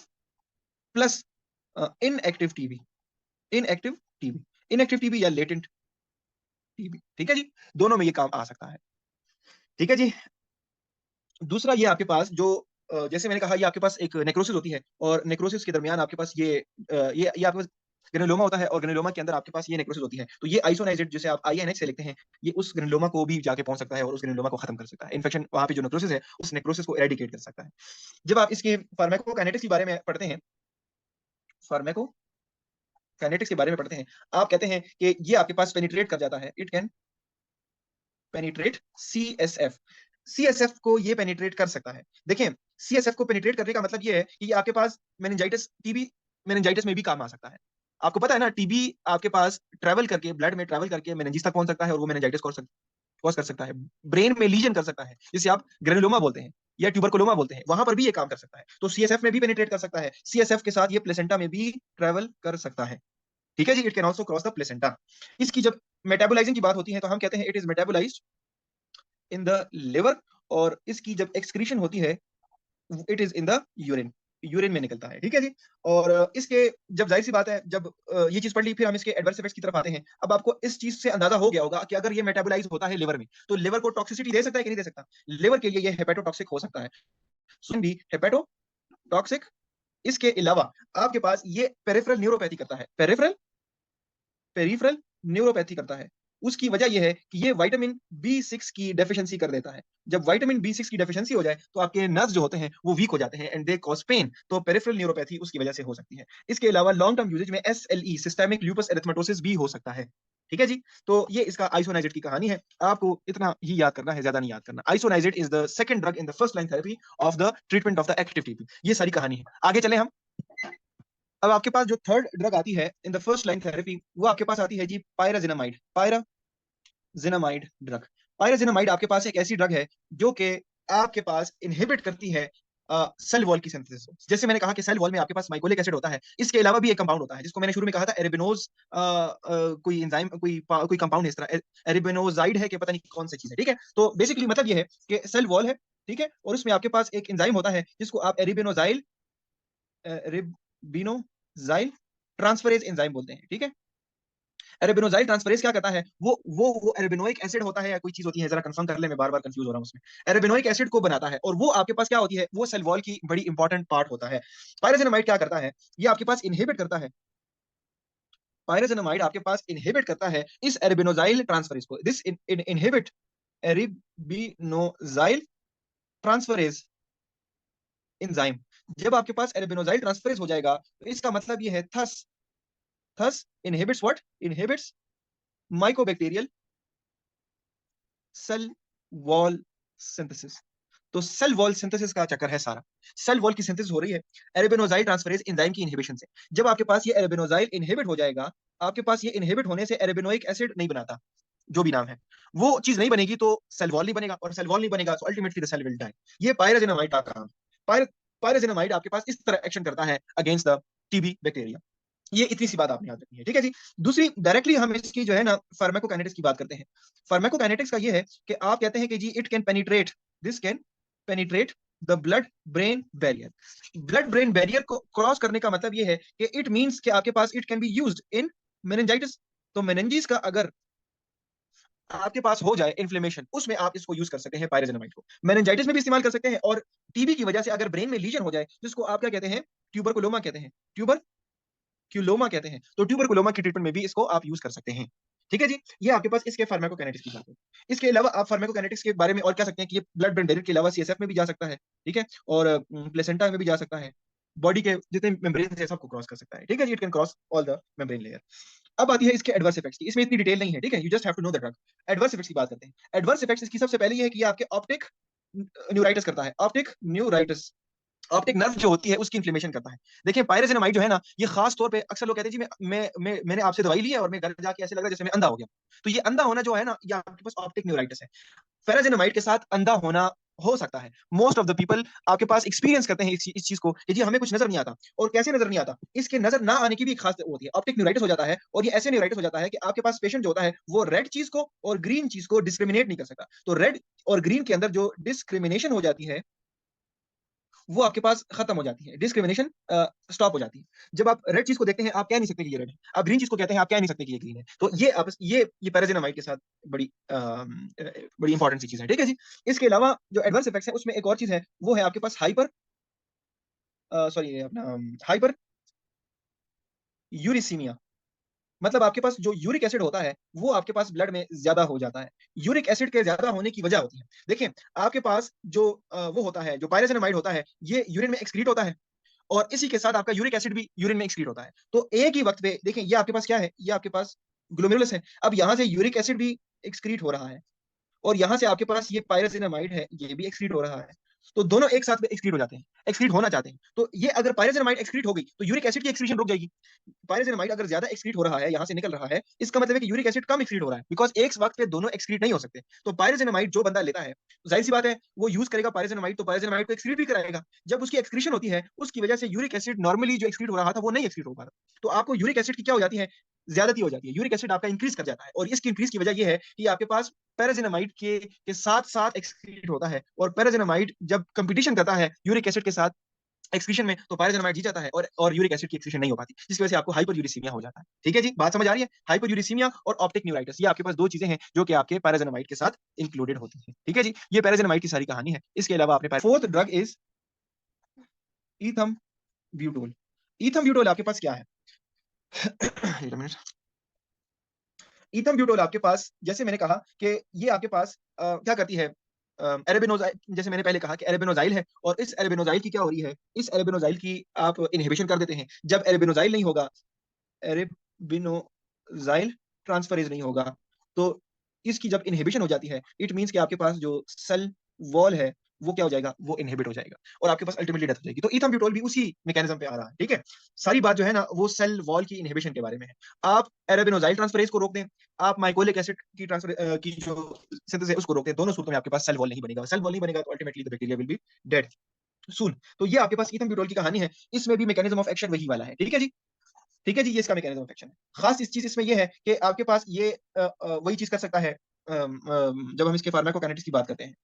plus inactive TB, inactive TB, inactive TB या लेटेंट टीबी, ठीक है जी, दोनों में ये काम आ सकता है, ठीक है जी। दूसरा ये आपके पास जो जैसे मैंने कहा, ये आपके पास एक नेक्रोसिस होती है, और नेक्रोसिस के दरमियान आपके पास ये आपके पास ग्रेनुलोमा होता है, और ग्रेनुलोमा के अंदर आपके पास ये नेक्रोसिस होती है। तो ये आइसोनाइजेट, जिसे आप आईएनएच से लिखते हैं, ये उस ग्रेनुलोमा को भी जाके पहुंच सकता है और उस ग्रेनुलोमा को खत्म कर सकता है। इन्फेक्शन वहां पे जो नेक्रोसिस है, उस नेक्रोसिस को एरेडिकेट कर सकता है। जब आप इसके फार्माकोकाइनेटिक्स के बारे में पढ़ते हैं, फार्माकोकाइनेटिक्स के बारे में पढ़ते हैं, आप कहते हैं कि ये आपके पास पेनिट्रेट कर जाता है, it can penetrate CSF. CSF को ये पेनिट्रेट कर सकता है। देखें, सीएसएफ को पेनिट्रेट करने का मतलब ये है कि ये आपके पास मेनिंजाइटिस, टीबी मेनिंजाइटिस में भी काम आ सकता है। आपको पता है ना, टीबी आपके पास ट्रैवल करके, ब्लड में ट्रैवल करके मेनिंजिस तक पहुंच सकता है, और वो मेनिंजाइटिस कॉज कर सकता है। ब्रेन में लीजन कर सकता है, जिसे आप ग्रेनुलोमा बोलते हैं या ट्यूबरकुलोमा बोलते हैं, वहां पर भी ये काम कर सकता है। तो सीएसएफ में भी पेनिट्रेट कर सकता है, सीएसएफ के साथ ये प्लेसेंटा में भी ट्रैवल कर सकता है। ठीक है जी, it can also cross the placenta. इसकी जब मेटाबोलाइजिंग की बात होती है, तो हम कहते हैं it is metabolised in the liver, और इसकी जब एक्सक्रीशन होती है, it is in the urine, urine में निकलता है। ठीक है जी। और इसके, जब जाहिर सी बात है, जब ये चीज पढ़ ली, फिर हम इसके एडवर्स इफेक्ट्स की तरफ आते हैं। अब आपको इस चीज से अंदाजा हो गया होगा कि अगर ये मेटाबोलाइज होता है लिवर में, तो लिवर को टॉक्सिसिटी दे सकता है कि नहीं दे सकता। लिवर के लिए ये हेपेटोटॉक्सिक हो सकता है, सुन भी हेपेटोटॉक्सिक। इसके अलावा आपके पास ये पेरिफेरल न्यूरोपैथी करता है, पेरिफेरल न्यूरोपैथी करता है। उसकी वजह यह है कि ये विटामिन बी 6 की डेफिशिएंसी कर देता है। जब विटामिन बी 6 की डेफिशिएंसी हो जाए, तो आपके नर्व्स जो होते हैं वो वीक हो जाते हैं, एंड दे कॉज पेन। तो पेरिफेरल न्यूरोपैथी उसकी वजह से हो सकती है। इसके अलावा लॉन्ग टर्म यूजेज में एसएलई, सिस्टेमिक लूपस एरिथमेटोसिस भी हो सकता है। ठीक है जी। तो ये इसका आइसोनाइजेट की कहानी है। आपको इतना ही याद करना है, ज्यादा नहीं याद करना। Isoniazid is the second drug in the first line therapy of the treatment of the active TB. ये सारी कहानी है। आगे चले हम। अब आपके पास जो थर्ड ड्रग आती है इन द फर्स्ट लाइन थेरेपी, वो आपके पास आती है जी पायराजिनामाइड। पायराजिनामाइड ड्रग, पायराजिनामाइड आपके पास एक ऐसी ड्रग है जो कि आपके पास इनहिबिट करती है सेल वॉल की सिंथेसिस को। जैसे मैंने कहा कि सेल वॉल में आपके पास माइकोलिक एसिड होता है, इसके अलावा भी एक कंपाउंड होता है जिसको मैंने शुरू में कहा था एरेबिनोज, कोई एंजाइम, कोई कंपाउंड है इस तरह, एरेबिनोजाइड है कि पता नहीं कौन सी चीज है। ठीक है, तो बेसिकली मतलब ये है कि सेल वॉल है, ठीक है, और उसमें आपके पास एक एंजाइम होता है जिसको आप एरेबिनोजाइल ट्रांसफरेज एंजाइम बोलते हैं। ठीक है, एरेबिनोजाइल ट्रांसफरेज क्या करता है, वो एरेबिनोइक एसिड होता है या कोई चीज होती है, जरा कंफर्म कर ले, मैं बार बार कंफ्यूज हो रहा हूँ उसमें। एरेबिनोइक एसिड को बनाता है, और वो आपके पास क्या होती है, वो सेल वॉल की बड़ी इंपॉर्टेंट पार्ट होता है। पायराजिनामाइड क्या करता है, ये आपके पास इनहिबिट करता है, पायराजिनामाइड आपके पास इनहिबिट करता है इस एरेबिनोजाइल ट्रांसफरेज को। This inhibit arabinosyl transferase enzyme. जब आपके पास एरेबिनोजाइल ट्रांसफरेज हो जाएगा, तो इसका मतलब ये है, thus inhibits what, inhibits mycobacterial cell wall synthesis. तो सेल वॉल सिंथेसिस का चक्कर है सारा। सेल वॉल की सिंथेसिस हो रही है एरेबिनोजाइल ट्रांसफरेज एंजाइम की इनहिबिशन से। जब आपके पास ये एरेबिनोजाइल इनहिबिट हो जाएगा, आपके पास ये इनहिबिट होने से एरेबिनोइक एसिड नहीं बनाता, जो भी नाम है, वो चीज नहीं बनेगी, तो सेल वॉल नहीं बनेगा, और सेल वॉल नहीं बनेगा तो ultimately the cell will die. ये पायराजिनामाइड का काम। पायराजिनामाइड आपके पास इस तरह एक्शन करता है अगेंस्ट द टीबी बैक्टीरिया। ये इतनी सी बात आपने याद रखनी है। ठीक है जी। दूसरी, डायरेक्टली हम इसकी जो है ना फार्माकोकाइनेटिक्स की बात करते हैं। फार्माकोकाइनेटिक्स का ये है कि आप कहते हैं कि जी it can penetrate, this can penetrate the blood brain barrier. Blood brain barrier को क्रॉस करने का मतलब ये है कि इट मींस कि आपके पास it can be used in meningitis. तो मेनिंजिस का अगर आपके पास हो जाए इन्फ्लेमेशन, उसमें आप इसको यूज कर सकते हैं, पायराजिनामाइड को। मेनिंजाइटिस में भी इस्तेमाल कर सकते हैं, और टीबी की वजह से अगर ब्रेन में लीजन हो जाए, जिसको आप क्या कहते हैं, ट्यूबरकुलोमा कहते हैं, ट्यूबरक्यूलोमा कहते हैं, तो ट्यूबरकुलोमा की ट्रीटमेंट में भी इसको आप यूज कर सकते हैं। ठीक है जी। ये आपके पास इसके फार्माकोकाइनेटिक्स की बात है। इसके अलावा आप फार्माकोकाइनेटिक्स के बारे में और कह सकते हैं कि ये ब्लड ब्रेन बैरियर के अलावा सीएसएफ में भी जा सकता है, ठीक है, और प्लेसेंटा में भी जा सकता है, बॉडी के जितने मेम्ब्रेन है सबको क्रॉस कर सकता है। ठीक है जी, it can cross all the membrane layer. अब आती है इसके एडवर्स इफेक्ट्स की। इसमें इतनी डिटेल नहीं है, ठीक है, you just have to know the drug. Adverse effects की बात करते हैं। एडवर्स इफेक्ट्स इसकी सबसे पहले ये है कि ये आपके ऑप्टिक न्यूराइटिस करता है, ऑप्टिक न्यूराइटिस। ऑप्टिक नर्व जो होती है उसकी इन्फ्लेमेशन करता है। देखिए, पायराजिनामाइड जो है ना, ये खास तौर पे अक्सर लोग कहते हैं जी मैंने आपसे दवाई ली है और मैं घर जाके ऐसे लग रहा है जैसे मैं अंधा हो गया। तो ये अंधा होना जो है ना, ये आपके पास ऑप्टिक न्यूराइटिस है। पैराजिनामाइड के साथ अंधा होना हो सकता है। मोस्ट ऑफ द पीपल आपके पास एक्सपीरियंस करते हैं इस चीज को कि जी हमें कुछ नजर नहीं आता। और कैसे नजर नहीं आता, इसके नजर ना आने की भी एक खास होती है। ऑप्टिक न्यूराइटिस हो जाता है, और ये ऐसे न्यूराइटिस हो जाता है कि आपके पास पेशेंट जो होता है वो रेड चीज को और ग्रीन चीज को डिस्क्रिमिनेट नहीं कर सकता। तो रेड और ग्रीन के अंदर जो डिस्क्रिमिनेशन हो जाती है, वो आपके पास खत्म हो जाती है, डिस्क्रिमिनेशन स्टॉप हो जाती है। जब आप रेड चीज को देखते हैं आप कह नहीं सकते कि ये रेड है, आप ग्रीन चीज को कहते हैं आप कह नहीं सकते कि ये ग्रीन है। तो ये आपस ये पैराजिनामाइड के साथ बड़ी बड़ी इंपॉर्टेंट सी चीज है, ठीक है जी। इसके अलावा जो एडवर्स इफेक्ट्स है उसमें एक और चीज है, वो है आपके पास अपना हाइपर यूरिसीमिया। मतलब आपके पास जो यूरिक एसिड होता है वो आपके पास ब्लड में ज्यादा हो जाता है। यूरिक एसिड के ज्यादा होने की वजह होती है, देखिए आपके पास जो वो होता है, जो पायरेसिनामाइड होता है, ये यूरिन में एक्सक्रीट होता है और इसी के साथ आपका यूरिक एसिड भी यूरिन में एक्सक्रीट होता है। तो एक ही वक्त पे देखिए ये आपके पास क्या है, ये आपके पास ग्लोमेरुलस है। अब यहाँ से यूरिक एसिड भी एक्सक्रीट हो रहा है और यहाँ से आपके पास ये पायरेसिनामाइड है, ये भी एक्सक्रीट हो रहा है। तो दोनों एक साथ में एक्सक्रीट हो जाते हैं, एक्सक्रीट होना चाहते हैं। तो ये अगर पायरेसिनामाइड एक्सक्रीट हो गई तो यूरिक एसिड की एक्सक्रीशन रुक जाएगी। पायरेसिनामाइड अगर ज्यादा एक्सक्रीट हो रहा है, यहाँ से निकल रहा है, इसका मतलब है कि यूरिक एसिड कम एक्सक्रीट हो रहा है, बिकॉज एक वक्त पे दोनों एक्सक्रीट नहीं हो सकते। तो पायरेसिनामाइड जो बंदा लेता है, जाहिर सी बात है वो यूज करेगा पायरेसिनामाइड, तो पायरेसिनामाइड को एक्सक्रीट भी कराएगा। जब उसकी एक्सक्रीशन होती है उसकी वजह से यूरिक एसिड नॉर्मली जो एक्सक्रीट हो रहा था वो नहीं एक्सक्रीट हो पा रहा, तो आपको यूरिक एसिड की क्या हो जाती है, ज्यादती हो जाती है, यूरिक एसिड आपका इंक्रीज कर जाता है। और इसकी इंक्रीज की वजह ये है कि आपके पास पैराजिनामाइड के साथ साथ एक्सक्रीट होता है, और पैराजिनामाइड जब कंपटीशन करता है यूरिक एसिड के साथ एक्सक्रीशन में, तो पायरेजिनामाइड जीत जाता है और यूरिक एसिड की एक्सक्रीशन नहीं हो पाती, जिसकी वजह से आपको हाइपर यूरिसीमिया हो जाता है। ठीक है जी, बात समझ आ रही है? हाइपर यूरिसीमिया और ऑप्टिक न्यूराइटिस, ये आपके पास दो चीजें हैं जो कि आपके पैराजिनामाइड के साथ इंक्लूडेड होती हैं। ठीक है जी, ये पैराजिनामाइड की सारी कहानी है। इसके अलावा आपने फोर्थ ड्रग इज ईथम ब्यूटोल। ईथम ब्यूटोल आपके पास क्या है? ईथम ब्यूटोल आपके पास, जैसे मैंने कहा कि ये आपके पास क्या करती है, एरेबिनोजाइल, जैसे मैंने पहले कहा कि एरेबिनोजाइल है, और इस एरेबिनोजाइल की क्या हो रही है, इस एरेबिनोजाइल की आप इनहिबिशन कर देते हैं। जब एरेबिनोजाइल नहीं होगा, एरेबिनोजाइल ट्रांसफरेज नहीं होगा, तो इसकी जब इनहिबिशन हो जाती है, इट मींस कि आपके पास जो सेल वॉल है वो क्या हो जाएगा, वो इनहिबिट हो जाएगा और आपके पास अल्टीमेटली डेथ हो जाएगी। तो ईथम्ब्यूटोल भी उसी मैकेनिज्म पे आ रहा है। ठीक है, सारी बात जो है ना वो सेल वॉल की इनहिबिशन के बारे में है। आप एरेबिनोजाइल ट्रांसफरेज को रोक दें, आप माइकोलिक एसिड की ट्रांसफर की जो सिंथेसिस है उसको रोक दें, दोनों सूरतों में आपके पास सेल वॉल नहीं बनेगा। सेल वॉल नहीं बनेगा तो ultimately the bacteria will be dead soon. तो ये आपके पास ईथम्ब्यूटोल की कहानी है, इसमें भी मैकेनिज्म ऑफ एक्शन वही वाला है। ठीक है जी, ठीक है जी, ये इसका मैकेनिज्म ऑफ एक्शन है। खास इस चीज इसमें ये है कि आपके पास ये वही चीज कर सकता है। जब हम इसके फार्माकोकाइनेटिक्स की बात करते हैं,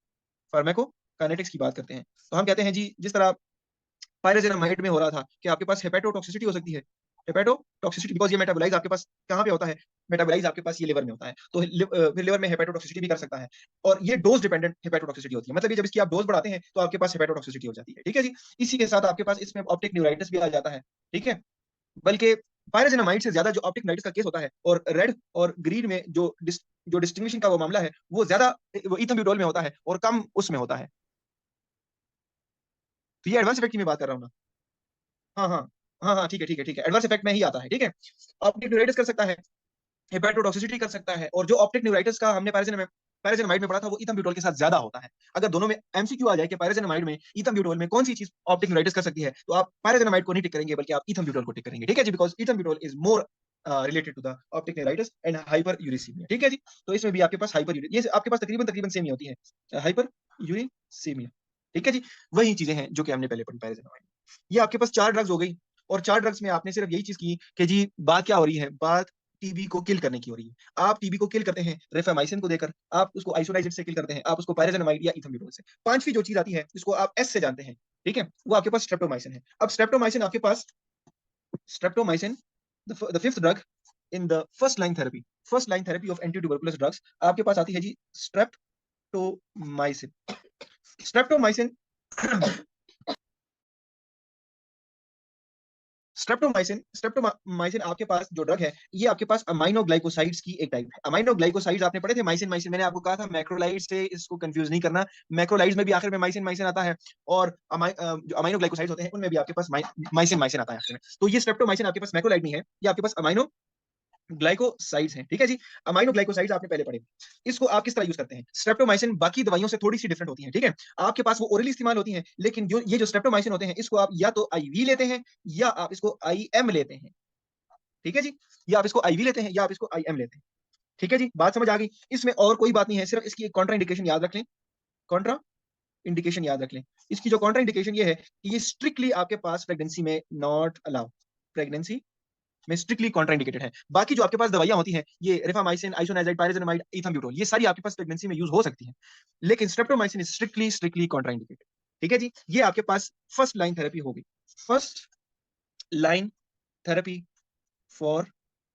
फार्माकोकाइनेटिक्स की बात करते हैं, तो हम कहते हैं जी जिस तरह पायरेजिनामाइड में हो रहा था कि आपके पास हेपेटोटॉक्सिसिटी हो सकती है। हेपेटोटॉक्सिसिटी बिकॉज ये मेटाबोलाइज आपके पास कहाँ पे होता है, मेटाबोलाइज आपके पास ये लिवर में होता है, तो फिर लिवर में हेपेटोटॉक्सिसिटी भी कर सकता है। और ये डोज डिपेंडेंट हेपेटोटॉक्सिसिटी होती है, मतलब ये जब इसकी आप डोज बढ़ाते हैं तो आपके पास हेपेटोटॉक्सिसिटी हो जाती है। ठीक है जी, इसी के साथ आपके पास इसमें ऑप्टिक न्यूराइटिस भी आ जाता है। ठीक है, बल्कि पायरेजिनामाइड से ज्यादा जो ऑप्टिक न्यूराइटिस का केस होता है, और रेड और ग्रीन में जो डिस्टिंग्विशिंग का वो मामला है, वो ज्यादा वो ईथम्ब्यूटोल में होता है और कम उसमें होता है। तो ये एडवांस इफेक्ट की मैं बात कर रहा हूँ ना। हाँ हाँ, हाँ हाँ, ठीक है ठीक है ठीक है, एडवर्स इफेक्ट में ही आता है। ठीक है, ऑप्टिक न्यूराइटिस कर सकता है, हेपेटोटॉक्सिसिटी कर सकता है, और जो ऑप्टिक न्यूराइटिस का हमने पैराजिनामाइड में पढ़ा था वो ईथम्ब्यूटोल के साथ ज्यादा होता है। अगर दोनों में एमसीक्यू आ जाए कि पैराजिनामाइड में ईथम्ब्यूटोल में कौन सी चीज ऑप्टिक न्यूराइटिस कर सकती है, तो आप पैराजिनामाइड को नहीं टिक करेंगे बल्कि आप ईथम्ब्यूटोल को टिक करेंगे। ठीक है जी, because ethambutol is more related to the optic neuritis and hyper uricaemia. ठीक है जी, तो इसमें भी आपके पास ये आपके पास तकरीबन तकरीबन सेम ही होती है, हाइपर यूरिसीमिया। ठीक है जी, वही चीजें हैं जो कि हमने पहले पढ़ी पैराजिनामाइड। ये आपके पास चार ड्रग्स हो गई, और चार ड्रग्स में आपने सिर्फ यही चीज की कि जी बात क्या हो रही है, बात टीबी को किल करने की हो रही है। आप टीबी को किल करते हैं रेफामाइसिन को देकर, आप उसको आइसोलाइजेट से किल करते हैं, आप उसको पायरेजिनामाइड या इथम्ब्यूटोल से। पांचवी जो चीज आती है जिसको आप एस से जानते हैं, ठीक है, वो आपके पास स्ट्रेप्टोमाइसिन है। अब स्ट्रेप्टोमाइसिन आपके पास, streptomycin the fifth drug in the first line therapy of anti tuberculous drugs आपके पास आती है जी स्ट्रेप्टोमाइसिन। स्ट्रेप्टोमाइसिन स्ट्रेप्टोमाइसिन आपके पास जो ड्रग है, ये आपके पास अमाइनोग्लाइकोसाइड्स की एक टाइप है। अमाइनोग्लाइकोसाइड्स आपने पढ़े थे, माइसिन माइसिन, मैंने आपको कहा था मैक्रोलाइड से इसको कंफ्यूज नहीं करना। मैक्रोलाइड्स में भी आखिर में माइसिन माइसिन आता है, और जो अमाइनोग्लाइकोसाइड्स होते हैं उनमें भी आपके पास माइसिन माइसिन आता है आखिर में। तो ये स्ट्रेप्टोमाइसिन आपके पास मैक्रोलाइड नहीं है, ये आपके पास अमाइनो ग्लाइकोसाइड्स हैं। ठीक है जी, अमाइनो ग्लाइकोसाइड्स आपने पहले पढ़े। इसको आप किस तरह यूज करते हैं, स्ट्रेप्टोमाइसिन बाकी दवाइयों से थोड़ी सी डिफरेंट होती है। ठीक है, आपके पास वो ओरली इस्तेमाल होती हैं, लेकिन जो ये जो स्ट्रेप्टोमाइसिन होते हैं इसको आप या तो आईवी लेते हैं या आप इसको आईएम लेते हैं। ठीक है जी, या आप इसको आईवी लेते हैं या आप इसको आईएम लेते हैं। ठीक है जी, बात समझ आ गई। इसमें और कोई बात नहीं है, सिर्फ इसकी एक कॉन्ट्रा इंडिकेशन याद रख लें। कॉन्ट्रा इंडिकेशन याद रख लें, इसकी जो कॉन्ट्रा इंडिकेशन ये है कि ये स्ट्रिक्टली आपके पास प्रेगनेंसी में नॉट अलाउ, प्रेगनेंसी में स्ट्रिक्टली कॉन्ट्राइंडिकेटेड है। बाकी जो आपके पास दवाइयां होती हैं, ये रिफामाइसिन, आइसोनाइजाइड, पायरेजिनामाइड, इथम्ब्यूटोल, ये सारी आपके पास प्रेगनेंसी में यूज हो सकती हैं, लेकिन streptomycin is strictly strictly contraindicated. ठीक है जी, ये आपके पास फर्स्ट लाइन थेरेपी होगी, first line therapy for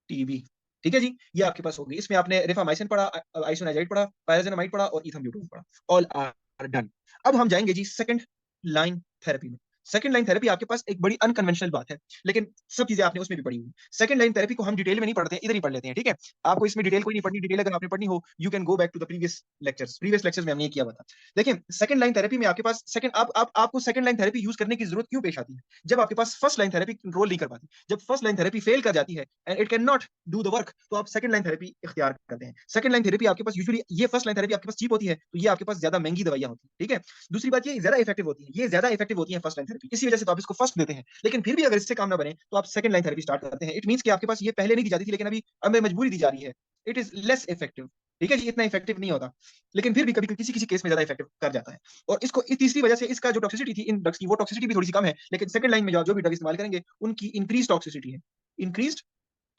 TB. ठीक है जी, ये आपके पास होगी। इसमें आपने रिफामाइसिन पढ़ा, आइसोनाइजाइड पढ़ा, पायराजेनामाइड पढ़ा और इथाम्ब्यूटोन पढ़ा, ऑल आर डन। अब हम जाएंगे जी सेकंड लाइन थेरेपी में। सेकंड लाइन थेरेपी आपके पास एक बड़ी अनकन्वेंशनल बात है, लेकिन सब चीजें आपने उसमें भी पढ़ी हुई। सेकंड लाइन थेरेपी को हम डिटेल में नहीं पढ़ते, इधर ही पढ़ लेते हैं, ठीक है। आपको इसमें डिटेल कोई नहीं पढ़नी, डिटेल अगर आपने पढ़नी हो you can go back to the previous lectures में हमने ये किया हुआ था। देखिए सेकंड लाइन थेरेपी में आपके पास सेकंड आपको सेकंड लाइन थेरेपी यूज करने की जरूरत क्यों पेश आती है, जब आपके पास फर्स्ट लाइन थेरेपी रोल नहीं कर पाती, जब फर्स्ट लाइन थेरेपी फेल कर जाती है and it can not do the work, तो आप सेकंड लाइन थेरेपी इख्तियार करते हैं। सेकंड लाइन थेरेपी आपके पास यूजुअली, ये फर्स्ट लाइन थेरेपी आपके पास चीप होती है, तो ये आपके पास ज्यादा महंगी दवाइयां होती है, ठीक है। दूसरी बात ये ज्यादा इफेक्टिव होती है, ये ज्यादा इफेक्टिव होती है फर्स्ट लाइन थेरेपी, इसी वजह से तो आप इसको फर्स्ट देते हैं। लेकिन फिर भी अगर इससे काम ना बने तो आप सेकंड लाइन थेरेपी स्टार्ट करते हैं। इट मींस कि आपके पास ये पहले नहीं दी जाती थी, लेकिन अभी अब मजबूरी दी जा रही है। इट इज लेस इफेक्टिव, ठीक है जी, इतना इफेक्टिव नहीं होता, लेकिन फिर भी कभी किसी किसी केस में ज्यादा इफेक्टिव कर जाता है। और इसको इस तीसरी वजह से इसका जो टॉक्सिसिटी थी इन ड्रग्स की, वो टॉक्सिसिटी भी थोड़ी सी कम है, लेकिन सेकंड लाइन में जो भी ड्रग इस्तेमाल करेंगे उनकी इंक्रीज टॉक्सिसिटी है, इंक्रीज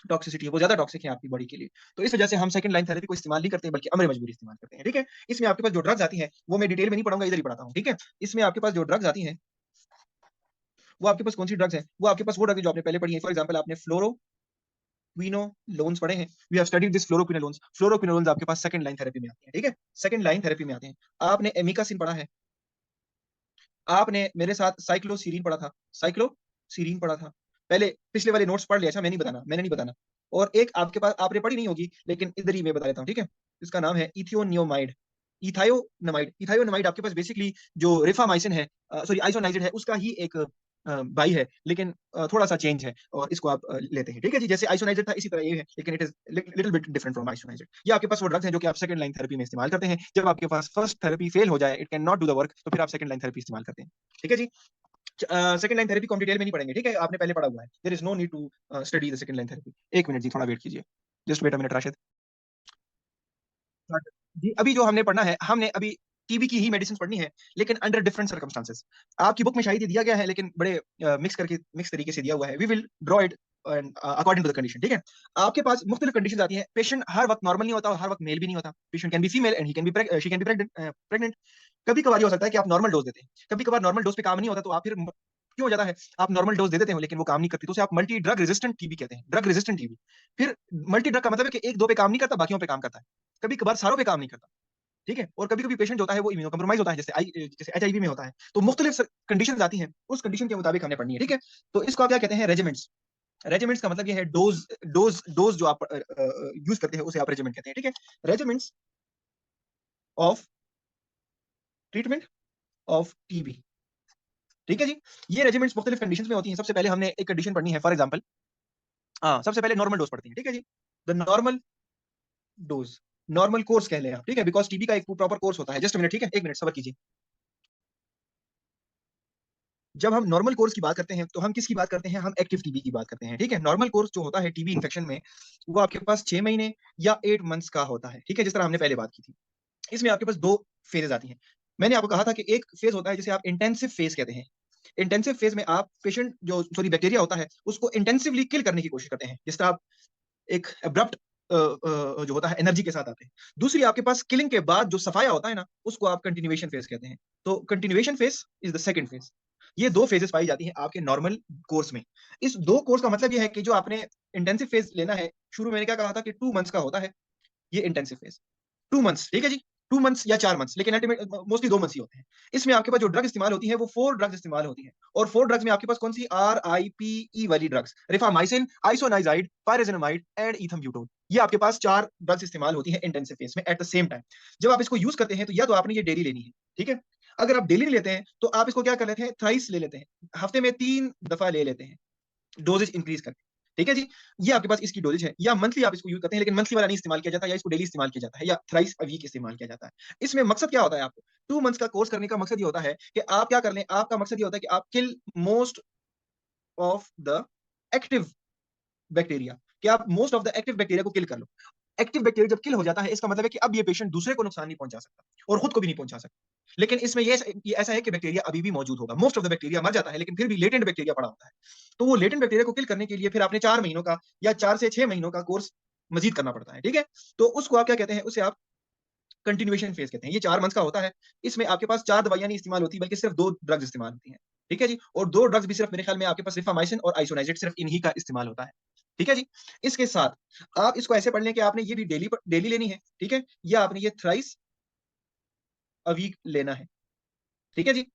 टॉक्सिसिटी है, वो ज्यादा टॉक्सिक है आपकी बॉडी के लिए। तो इस वजह से हम सेकंड लाइन थेरेपी को इस्तेमाल नहीं करते, बल्कि अमर मजबूरी इस्तेमाल करते हैं, ठीक है। इसमें आपके पास जो ड्रग्स आती हैं वो मैं डिटेल में नहीं पढ़ाऊंगा, इधर ही पढ़ाता हूँ, ठीक है। इसमें आपके पास जो ड्रग्स आती हैं वो आपके पास कौन सी ड्रग्स है, वो आपके पास वो ड्रग्स जो आपने पहले पढ़ी है। फॉर एग्जांपल आपने फ्लोरोक्विनोलोन्स पढ़े हैं, we have studied this fluoroquinolones. Fluoroquinolones आपके पास सेकंड लाइन थेरेपी में आते हैं, ठीक है, सेकंड लाइन थेरेपी में आते हैं। आपने एमिकासिन पढ़ा है, आपने मेरे साथ साइक्लोसीरीन पढ़ा था, साइक्लोसीरीन पढ़ा था पहले, पिछले वाले नोट्स पढ़ लिया। अच्छा मैंने नहीं बताना। और एक आपके पास आपने पढ़ी नहीं होगी, लेकिन इधर ही मैं बता देता हूँ, ठीक है। इसका नाम है इथियोनियोमाइड, इथायोनमाइड आपके पास बेसिकली जो रिफामाइसिन है, सॉरी आइसोनाइजिड है, उसका ही एक बाई है, लेकिन थोड़ा सा चेंज है और इसको आप लेते हैं, ठीक है जी। जैसे आइसोनाइजिड था इसी तरह ये है, लेकिन it is little bit different from isoniazid. ये आपके पास वो ड्रग्स हैं जो कि आप सेकंड लाइन थेरेपी में इस्तेमाल करते हैं। जब आपके पास फर्स्ट थेरेपी फेल हो जाए, it can not do the work, तो फिर आप सेकंड लाइन थेरेपी इस्तेमाल करते हैं, ठीक है जी। सेकंड लाइन थेरेपी को हम डिटेल में नहीं पढ़ेंगे, ठीक है, आपने पहले पढ़ा हुआ है। There is no need to study the second line therapy. एक मिनट जी, थोड़ा वेट कीजिए, just wait a minute Rashid ji. अभी जो हमने पढ़ना है, हमने अभी टीबी की ही मेडिसिन पढ़नी है, लेकिन अंडर डिफरेंट सर्कमस्टांसेस। आपकी बुक में शायद ये दिया गया है, लेकिन बड़े मिक्स तरीके से दिया हुआ है। We will draw it according to the condition, ठीक है। आपके पास मुख्तलिफ कंडीशन आती है। पेशेंट हर वक्त नॉर्मल नहीं होता और हर वक्त मेल भी नहीं होता। Patient can be female and she can be pregnant. कभी कभार ये हो सकता है कि आप नॉर्मल डोज देते हैं, कभी कभार नॉर्मल डोज पे काम नहीं होता, तो आप फिर क्यों हो जाता है, आप नॉर्मल डोज दे देते हो लेकिन वो काम नहीं करती, तो उसे आप मल्टी ड्रग रेजिस्टेंट टीबी कहते हैं, ड्रग रेजिस्टेंट टीबी। फिर मल्टी ड्रग का मतलब है कि एक दो पे काम नहीं करता, बाकियों पे काम करता है, कभी कभार सारों पे काम नहीं करता, ठीक है। और कभी कभी पेशेंट होता है वो इम्यूनो कम्प्रोमाइज होता है, जैसे एचआईवी में होता है। तो मुख्तलिफ कंडीशन आती हैं, उस कंडीशन के मुताबिक हमने पढ़नी है, ठीक है। तो इसको आप क्या कहते हैं, रेजिमेंट्स। रेजिमेंट्स का मतलब ये है डोज, डोज जो आप यूज करते हैं उसे आप रेजिमेंट कहते हैं, ठीक है। Regiments of treatment of TB, ठीक है जी। ये रेजिमेंट्स मुख्तलिफ कंडीशंस में होती हैं। सबसे पहले हमने एक कंडीशन पढ़नी है, फॉर एग्जांपल सबसे पहले नॉर्मल डोज पढ़ते हैं, ठीक है जी। The normal dose, normal course कह लें आप, ठीक है, बिकॉज टीबी का एक प्रॉपर कोर्स होता है। जस्ट मिनट, ठीक है, एक मिनट सब्र कीजिए। जब हम नॉर्मल कोर्स की बात करते हैं तो हम किसकी बात करते हैं, हम एक्टिव टीबी की बात करते हैं, ठीक है। नॉर्मल कोर्स जो होता है टीबी इन्फेक्शन में, वो आपके पास 6 महीने या 8 मंथ्स का होता है, ठीक है, जिस तरह हमने पहले बात की थी। इसमें आपके पास दो फेजेस आती हैं। मैंने आपको कहा था कि एक फेज होता है जिसे आप इंटेंसिव फेज कहते हैं। इंटेंसिव फेज में आप पेशेंट जो सॉरी बैक्टीरिया होता है उसको इंटेंसिवली किल करने की कोशिश करते हैं, जिस तरह आप एक अब्रप्ट जो होता है एनर्जी के साथ आते हैं। दूसरी आपके पास किलिंग के बाद जो सफाया होता है ना, उसको आप कंटिन्यूएशन फेज कहते हैं। तो continuation phase is the second phase. ये दो फेजेस पाई जाती हैं आपके नॉर्मल कोर्स में। इस दो कोर्स का मतलब ये है कि जो आपने इंटेंसिव फेज लेना है, शुरू में मैंने क्या कहा था कि 2 मंथ्स का होता है ये इंटेंसिव फेज, 2 मंथ्स, ठीक है जी, 2 मंथ्स या 4 मंथ्स, लेकिन अल्टीमेट मोस्टली 2 मंथ्स ही होते हैं। इसमें आपके पास जो ड्रग इस्तेमाल होती है वो 4 ड्रग्स इस्तेमाल होती है। और 4 ड्रग्स में आपके पास कौन सी, RIPE वाली ड्रग्स, रिफामाइसिन, आइसोनाइजाइड, पायरेजेनामाइड एंड इथम्ब्यूटोन। ये आपके पास 4 ड्रग्स इस्तेमाल होती है इंटेंसिव फेज में एट द सेम टाइम। जब आप इसको यूज करते हैं तो या तो आपने ये डेली लेनी है, ठीक है। अगर आप डेली लेते हैं तो आप इसको क्या कर लेते हैं, थ्राइस ले लेते हैं, हफ्ते में 3 दफा ले लेते हैं, डोजेज इंक्रीज करके, ठीक है जी। ये आपके पास इसकी डोजेज है। या मंथली आप इसको यूज करते हैं, लेकिन मंथली वाला नहीं इस्तेमाल किया जाता, या इसको डेली इस्तेमाल किया जाता है, या थ्राइस अ वीक इस्तेमाल किया जाता है। इसमें मकसद क्या होता है, आपको 2 मंथ्स का कोर्स करने का मकसद ये होता है कि आप क्या कर लें, आपका मकसद ये होता है कि आप kill most of the active bacteria, कि आप most of the active bacteria को किल कर लो। एक्टिव बैक्टीरिया जब किल हो जाता है, इसका मतलब है कि अब ये पेशेंट दूसरे को नुकसान नहीं पहुंचा सकता और खुद को भी नहीं पहुंचा सकता। लेकिन इसमें ये ऐसा है कि बैक्टीरिया अभी भी मौजूद होगा, मोस्ट ऑफ द बैक्टीरिया मर जाता है, लेकिन फिर भी लेटेंट बैक्टीरिया पड़ा होता है। तो वो लेटेंट बैक्टीरिया को किल करने के लिए फिर आपने 4 महीनों का या 4 से 6 महीनों का कोर्स मजीद करना पड़ता है, ठीक है। तो उसको आप क्या कहते हैं, उसे आप कंटिन्यूएशन फेज कहते हैं। ये 4 मंथ्स का होता है। इसमें आपके पास 4 दवाइयां नहीं इस्तेमाल होती, बल्कि सिर्फ 2 ड्रग्स इस्तेमाल होती हैं। ठीक है जी? और 2 ड्रग्स भी सिर्फ मेरे ख्याल में आपके पास रिफामाइसिन और आइसोनाइज़ेट सिर्फ इन्हीं का इस्तेमाल होता है। ठीक है जी? इसके साथ आप इसको ऐसे पढ़ लें कि आपने ये भी डेली लेनी है, ठीक है? या आपने ये थ्राइस अ वीक लेना है। ठीक है जी?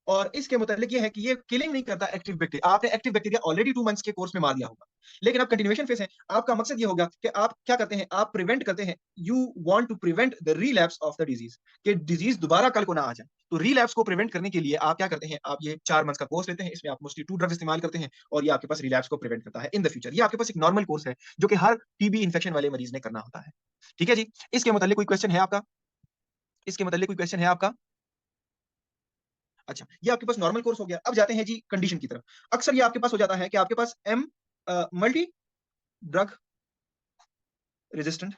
और इसके मुतालिक ये है कि ये किलिंग नहीं करता एक्टिव बैक्टीरिया। आपने एक्टिव बैक्टीरिया ऑलरेडी 2 मंथ्स के कोर्स में मार दिया होगा। लेकिन अब कंटिन्यूएशन फेज़ है। आपका मकसद ये होगा कि आप क्या करते हैं, आप प्रिवेंट करते हैं, you want to prevent the relapse of the disease, कि डिजीज़ दोबारा कल को ना आ जाए। तो रिलैप्स को प्रिवेंट करने के लिए आप क्या करते हैं, आप ये 4 मंथ्स का कोर्स लेते हैं। इसमें आप मोस्टली 2 ड्रग्स इस्तेमाल करते हैं और ये आपके पास रिलैप्स को प्रिवेंट करता है इन द फ्यूचर। ये आपके पास एक नॉर्मल कोर्स है, जो कि हर टीबी इन्फेक्शन वाले मरीज़ ने करना होता है। ठीक है जी? इसके मुतालिक कोई क्वेश्चन है आपका? इसके मुतालिक कोई क्वेश्चन है आपका? अच्छा, ये आपके पास नॉर्मल कोर्स हो गया। अब जाते हैं जी कंडीशन की तरफ। अक्सर ये आपके पास हो जाता है कि आपके पास मल्टी ड्रग रेजिस्टेंट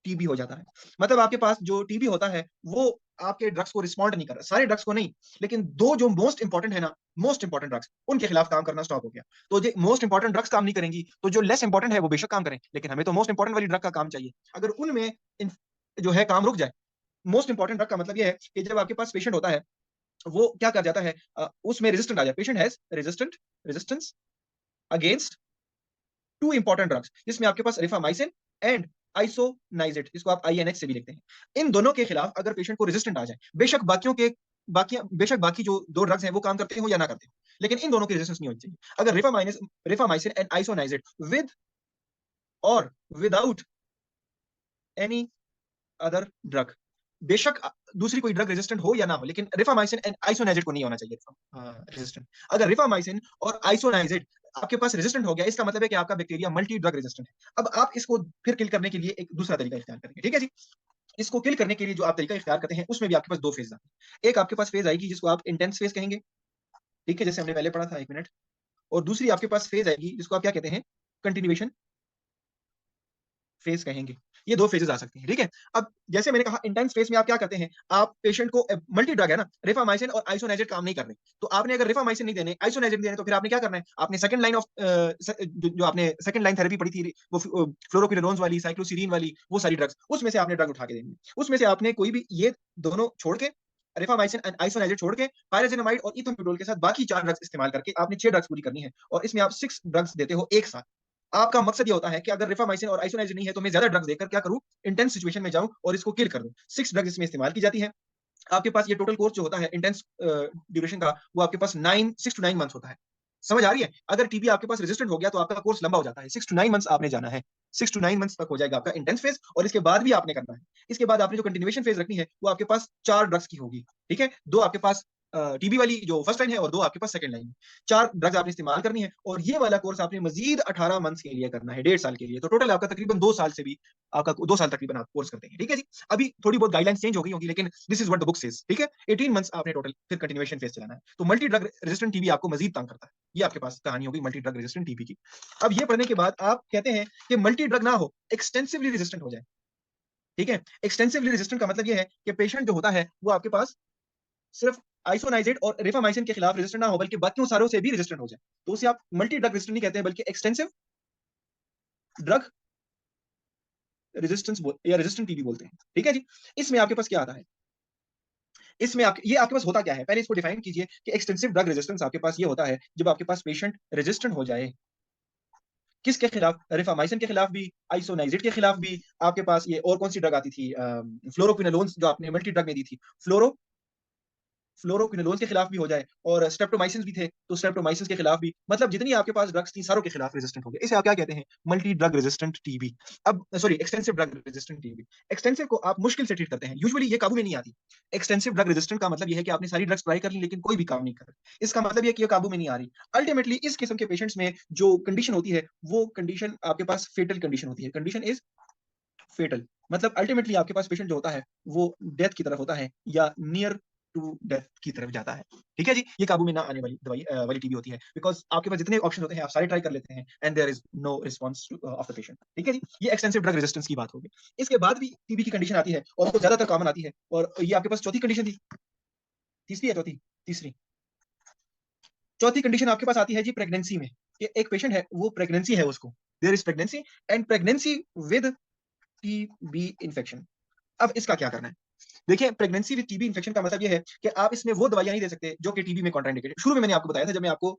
टीबी हो जाता है। मतलब आपके पास जो टीबी होता है, वो आपके ड्रग्स को रिस्पॉन्ड नहीं कर रहा। सारे ड्रग्स को नहीं, लेकिन 2 जो मोस्ट इंपोर्टेंट है ना, मोस्ट इंपोर्टेंट ड्रग्स, उनके खिलाफ काम करना स्टॉप हो गया। तो जो मोस्ट इंपोर्टेंट ड्रग्स काम नहीं करेंगी, तो जो लेस इंपोर्टेंट है, वो बेशक काम करें, लेकिन हमें तो मोस्ट इंपोर्टेंट वाली ड्रग का काम चाहिए। अगर उनमें इन जो है काम रुक जाए, मोस्ट इंपोर्टेंट ड्रग का मतलब ये है कि जब आपके पास पेशेंट होता है, वो क्या कर जाता है, उसमें रेजिस्टेंट आ जाए, patient has resistance against 2 important drugs, जिसमें आपके पास रिफामाइसिन एंड आइसोनाइजेट, जिसको आप आईएनएच से भी लिखते हैं। इन दोनों के खिलाफ अगर पेशेंट को रेजिस्टेंट आ जाए, बेशक बाकी जो 2 ड्रग्स हैं वो काम करते हो या ना करते हो, लेकिन इन दोनों की रेजिस्टेंस नहीं होनी चाहिए। अगर रिफामाइसिन एंड आइसोनाइजेट विद और विदाउट एनी अदर ड्रग, बेशक दूसरी कोई ड्रग रेजिस्टेंट हो या ना हो, लेकिन रिफामाइसिन एंड आइसोनाइजेट को नहीं होना चाहिए रेजिस्टेंट। अगर रिफामाइसिन और आइसोनाइजेट आपके पास रेजिस्टेंट हो गया, इसका मतलब है कि आपका बैक्टीरिया मल्टी ड्रग रेजिस्टेंट है। अब आप इसको फिर किल करने के लिए एक दूसरा तरीका इख्तियार करेंगे। ठीक है जी? इसको किल करने के लिए जो आप तरीका इख्तियार करते हैं, उसमें भी आपके पास 2 फेज आते हैं। एक आपके पास फेज आएगी जिसको आप इंटेंस फेज कहेंगे, ठीक है, जैसे हमने पहले पढ़ा था 1 मिनट। और दूसरी आपके पास फेज आएगी जिसको आप क्या कहते हैं, कंटिन्यूएशन फेज कहेंगे। ये 2 फेजेस आ सकती हैं, ठीक है? अब जैसे मैंने कहा इंटेंस फेज में आप क्या करते हैं, आप पेशेंट को मल्टी ड्रग है ना, रिफामाइसिन और आइसोनाइजेट काम नहीं कर रहे। तो आपने अगर रिफामाइसिन नहीं देने, आइसोनाइजेट देने, तो फिर आपने क्या करना है? आपने सेकंड लाइन ऑफ जो आपने सेकंड लाइन थेरेपी पढ़ी थी, वो फ्लोरोक्विनोलोन्स वाली, साइक्लोसिरीन वाली, वो सारी ड्रग्स, उसमें से आपने ड्रग उठा के देनी है। उसमें से आपने कोई भी ये दोनों छोड़ के, रिफामाइसिन एंड आइसोनाइजेट छोड़ के, पायराजिनामाइड और इथोम्यूटोल के साथ बाकी 4 ड्रग्स इस्तेमाल करके आपने 6 ड्रग्स पूरी करनी है, और इसमें आप 6 ड्रग्स देते हो एक साथ। आपका मकसद ये होता है कि अगर रिफामाइसिन और आइसोनाइजिन नहीं है, तो मैं ज्यादा ड्रग्स देकर क्या करूं, इंटेंस सिचुएशन में जाऊं और इसको किल कर दूं। 6 ड्रग्स इसमें इस्तेमाल की जाती है। आपके पास ये टोटल कोर्स जो होता है इंटेंस ड्यूरेशन का, वो आपके पास 6 टू 9 मंथ्स होता है। समझ आ रही है? अगर टीबी आपके पास रेजिस्टेंट हो गया, तो आपका कोर्स लंबा हो जाता है। 6 टू 9 मंथ्स आपने जाना है। 6 टू 9 मंथ्स तक हो जाएगा आपका इंटेंस फेज, और इसके बाद भी आपने करना है। इसके बाद आपने जो कंटिन्यूएशन फेज रखनी है, वो आपके पास 4 ड्रग्स की होगी। ठीक है? 2 आपके पास टीबी वाली जो फर्स्ट लाइन है, और 2 आपके पास सेकंड लाइन है। 4 ड्रग्स आपने इस्तेमाल करनी है, और ये वाला कोर्स आपने मजीद 18 मंथ्स के लिए करना है, 1.5 साल के लिए। तो टोटल आपका तकरीबन 2 साल से भी आपका 2 साल तकरीबन आप कोर्स करते हैं। ठीक है जी? अभी थोड़ी बहुत गाइडलाइंस चेंज हो गई होगी, लेकिन this is what the book says. ठीक है? 18 मंथ्स आपने टोटल फिर कंटिन्यूएशन फेज चलाना है। तो मल्टी ड्रग रेजिस्टेंट टीबी आपको मजीद तंग करता है। ये आपके पास कहानी होगी मल्टी ड्रग रेजिस्टेंट टीबी की। अब ये पढ़ने के बाद आप कहते हैं कि मल्टी ड्रग ना हो, एक्सटेंसिवली रेजिस्टेंट हो जाए। ठीक है? एक्सटेंसिवली रेजिस्टेंट का मतलब ये है कि पेशेंट जो होता है, वो आपके पास सिर्फ आइसोनाइजेट और रिफामाइसिन के खिलाफ रेजिस्टेंट ना हो, बल्कि बाकियों सारों से भी रेजिस्टेंट हो जाए। तो उसे आप मल्टी ड्रग रेजिस्टेंट नहीं कहते हैं, बल्कि एक्सटेंसिव ड्रग रेजिस्टेंस या रेजिस्टेंट टीबी बोलते हैं। ठीक है जी? इसमें आपके पास क्या आता है? इसमें ये आपके पास होता क्या है? पहले इसको डिफाइन कीजिए कि एक्सटेंसिव ड्रग रेजिस्टेंस आपके पास ये होता है, जब आपके पास पेशेंट रेजिस्टेंट हो जाए। किसके खिलाफ? रिफामाइसिन के खिलाफ भी, आइसोनाइजेट के खिलाफ भी। आपके पास ये और कौन सी ड्रग आती थी, फ्लोरोक्विनोलोन्स, जो आपने मल्टी ड्रग में दी थी, फ्लोरोक्विनोलोन्स के खिलाफ भी हो जाए, और स्ट्रेप्टोमाइसिन भी थे, तो स्ट्रेप्टोमाइसिन के खिलाफ भी। मतलब जितनी आपके पास ड्रग्स थी, सारों के खिलाफ रेजिस्टेंट हो गए। इसे आप क्या कहते हैं? Multi drug resistant TB. अब sorry, extensive drug resistant TB. Extensive को आप मुश्किल से ट्रीट करते हैं, यूजुअली ये काबू में नहीं आती। एक्सटेंसिव ड्रग रेजिस्टेंट का मतलब ये है कि आपने सारी ड्रग्स ट्राई कर ली, लेकिन कोई भी काम नहीं कर रही। इसका मतलब ये कि ये काबू में नहीं आ रही। अल्टीमेटली इस किस्म के पेशेंट्स में जो कंडीशन होती है, वो कंडीशन आपके पास फेटल कंडीशन होती है। Condition is fatal. मतलब अल्टीमेटली आपके पास पेशेंट जो होता है, वो डेथ की तरफ होता है, या नियर टू डेथ की तरफ जाता है। ठीक है जी? ये काबू में ना आने वाली दवाई वाली टीबी होती है, बिकॉज़ आपके पास जितने ऑप्शन होते हैं, आप सारे ट्राई कर लेते हैं, and there is no response of the patient. ठीक है जी? ये एक्सटेंसिव ड्रग रेजिस्टेंस की बात होगी। इसके बाद भी टीबी की कंडीशन आती है, और वो ज्यादातर कॉमन आती है, और ये आपके पास चौथी कंडीशन थी। तीसरी है चौथी? तीसरी। चौथी कंडीशन आपके पास आती है जी प्रेगनेंसी में, कि एक पेशेंट है, वो प्रेगनेंसी है उसको, there is pregnancy, and pregnancy with TB infection. अब इसका क्या करना है? देखिए, प्रेगनेंसी विद टीबी इन्फेक्शन का मतलब ये है कि आप इसमें वो दवाइयां नहीं दे सकते जो कि टीबी में कॉन्ट्राइंडिकेटेड। शुरू में मैंने आपको बताया था, जब मैं आपको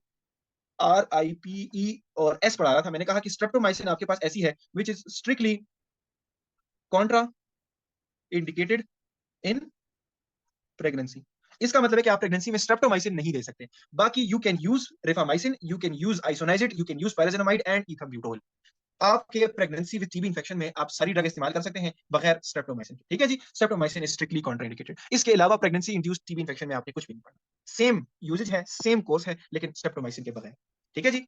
RIPE और S पढ़ा रहा था, मैंने कहा कि स्ट्रेप्टोमाइसिन आपके पास ऐसी है which is strictly Contra indicated in pregnancy. इसका मतलब है कि आप प्रेगनेंसी में स्ट्रेप्टोमाइसिन नहीं दे सकते। बाकी you can use rifamycin, you can use isoniazid, you can use pyrazinamide and ethambutol. आपके प्रेगनेंसी विद टीबी इन्फेक्शन में आप सारी ड्रग इस्तेमाल कर सकते हैं बगैर स्ट्रेप्टोमाइसिन के। ठीक है जी, स्ट्रेप्टोमाइसिन इज स्ट्रिक्टली कॉन्ट्राइंडिकेटेड। इसके अलावा प्रेगनेंसी इंड्यूस्ड टीबी इन्फेक्शन में आपने कुछ भी नहीं पढ़ना। सेम यूजेज है, सेम कोर्स है, लेकिन स्ट्रेप्टोमाइसिन के बगैर। ठीक है जी।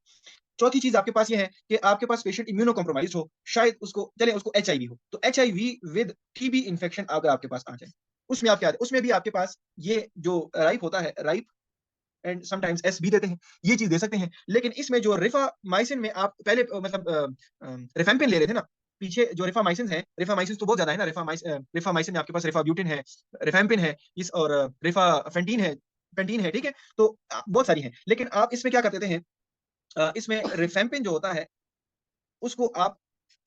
चौथी चीज आपके पास ये है कि आपके पास पेशेंट इम्यूनो कॉम्प्रोमाइज हो, शायद उसको HIV हो, तो HIV विद टीबी इन्फेक्शन अगर आपके पास आ जाए, उसमें आप क्या, उसमें भी आपके पास ये जो राइप होता है, राइप एंड समटाइम्स एस भी देते हैं, ये चीज दे सकते हैं। लेकिन इसमें जो रिफामाइसिन में आप पहले रिफेम्पिन ले रहे थे ना, पीछे जो रिफामाइसिन है, रिफामाइसिन तो बहुत ज्यादा है ना, रिफामाइसिन में आपके पास रिफाब्यूटिन है, रिफेम्पिन है, इस और रिफाफेंटिन है, पेंटीन है। ठीक है, तो बहुत सारी हैं, लेकिन आप इसमें क्या करते हैं, इसमें रिफेम्पिन जो होता है उसको आप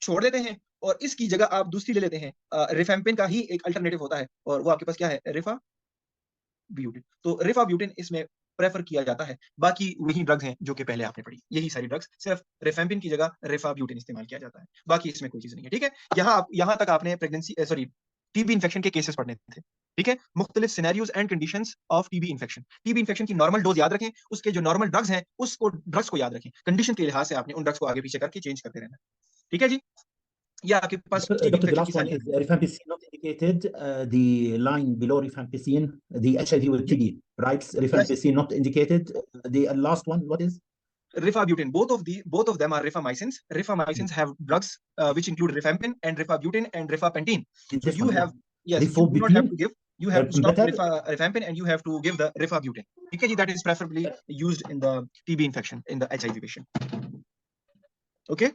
छोड़ देते हैं और इसकी जगह आप दूसरी ले लेते हैं, रिफेम्पिन का ही एक अल्टरनेटिव होता है, और वो आपके पास क्या है, रिफाब्यूटिन। तो रिफाब्यूटिन इसमें प्रेफर किया जाता है। बाकी वही ड्रग्स हैं जो कि पहले आपने पढ़ी, यही सारी ड्रग्स, सिर्फ रिफेम्पिन की जगह रिफाब्यूटिन इस्तेमाल किया जाता है। बाकी इसमें कोई चीज नहीं है। ठीक है, यहाँ तक आपने प्रेगनेंसी सॉरी टीबी इन्फेक्शन के केसेस पढ़ने थे। ठीक है, मुख्तलिफ scenarios and conditions of TB infection. TB infection की नॉर्मल डोज याद रखें, उसके जो नॉर्मल ड्रग्स हैं उसको ड्रग्स को याद रखें, कंडीशन के लिहाज से आपने उन ड्रग्स को आगे पीछे करके चेंज करते रहना। ठीक है जी, ये आपके पास टीबी Doctor, the इन्फेक्शन की last one सारी। is rifampicin not indicated. The line below rifampicin, the HIV with TB, right? Yes, Rifampicin not indicated. The last one, what is? rifabutin, both of them are rifamycins. Rifamycins have drugs which include rifampin and rifabutin and rifapentine. So This you one, yeah. have, yes, you do not have to Rifabutin, give, you have to stop better. rifampin and you have to give the rifabutin. Okay, that is preferably used in the TB infection in the HIV patient. Okay,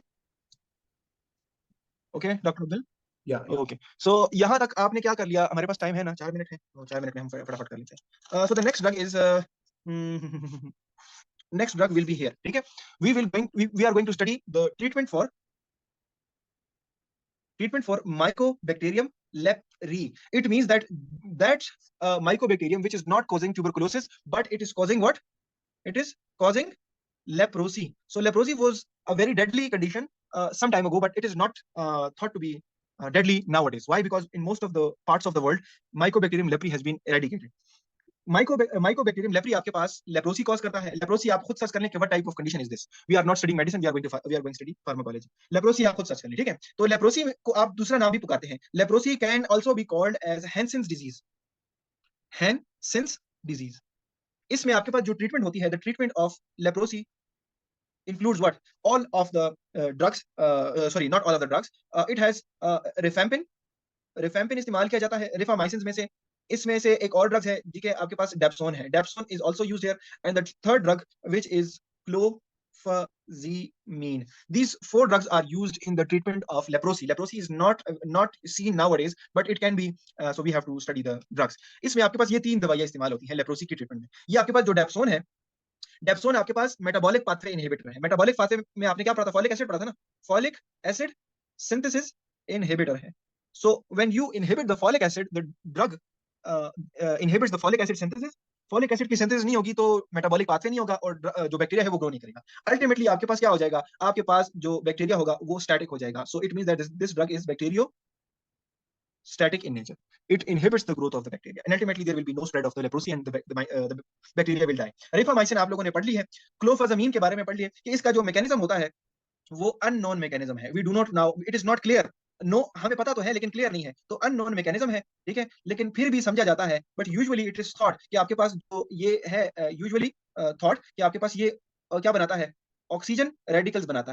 okay, Dr. Abdul. Yeah, yeah. Okay, so यहाँ तक आपने क्या कर लिया, हमारे पास time है ना, 4 minute है, तो 4 मिनट में हम फटाफट कर लेते हैं। So the next drug is next drug will be here. ठीक है, we are going to study the treatment for Mycobacterium leprae. It means that Mycobacterium which is not causing tuberculosis, but it is causing what? It is causing leprosy. So leprosy was a very deadly condition some time ago, but it is not thought to be deadly nowadays. Why? Because in most of the parts of the world, Mycobacterium leprae has been eradicated. Mycobacterium leprae आपके पास leprosy cause करता है। Leprosy आप खुद search कर लें कि what type of condition is this. We are not studying medicine, we are going study pharmacology. Leprosy आप खुद सर्च कर लें। ठीक है, तो लेप्रोसी को आप दूसरा नाम भी पुकारते हैं, leprosy can also be called as Hansen's disease. Hansen's disease, इसमें आपके पास जो ट्रीटमेंट होती है, the treatment of leprosy includes what? All of the drugs, sorry, not all of the drugs. It has rifampin. रिफेम्पिन इस्तेमाल किया जाता है रिफामाइसिन में से। इसमें से एक और ड्रग है जी के आपके पास डेप्सोन है, dapsone is also used here, and the third drug which is clofazimine. These four drugs are used in the treatment of leprosy. Leprosy is not seen nowadays, but it can be, so we have to study the drugs. इसमें आपके पास ये तीन दवाइयां इस्तेमाल होती हैं leprosy की treatment में। ये आपके पास जो डेप्सोन है, डेप्सोन आपके पास मेटाबॉलिक पाथवे इनहिबिटर है। मेटाबॉलिक पाथवे में आपने क्या पढ़ा था, फॉलिक एसिड पढ़ा था ना, फॉलिक एसिड सिंथेसिस इनहिबिटर है। So when you inhibit the folic acid, the drug inhibits the folic acid synthesis. Folic acid की सिंथेसिस नहीं होगी तो मेटाबॉलिक पाथवे नहीं होगा और जो बैक्टीरिया है वो ग्रो नहीं करेगा। अल्टीमेटली आपके पास क्या हो जाएगा, आपके पास जो बैक्टीरिया होगा वो स्टैटिक हो जाएगा। So it means that this drug is bacterio static in nature. It inhibits the growth of the bacteria, and ultimately there will be no spread of the leprosy, and the bacteria will die. Rifamycin आप लोगों ने पढ़ ली है, क्लोफाजामीन के बारे में पढ़ लिया कि इसका जो मैकेनिज्म होता है वो अननोन मैकेनिज्म है। We do not now, it is not clear. No, हमें पता तो है लेकिन क्लियर नहीं है, तो अननोन मैकेनिज्म है। ठीक है, लेकिन फिर भी समझा जाता है, but usually it is thought कि आपके पास जो ये है, यूजुअली थॉट कि आपके पास ये क्या बनाता है, ऑक्सीजन रेडिकल्स बनाता है।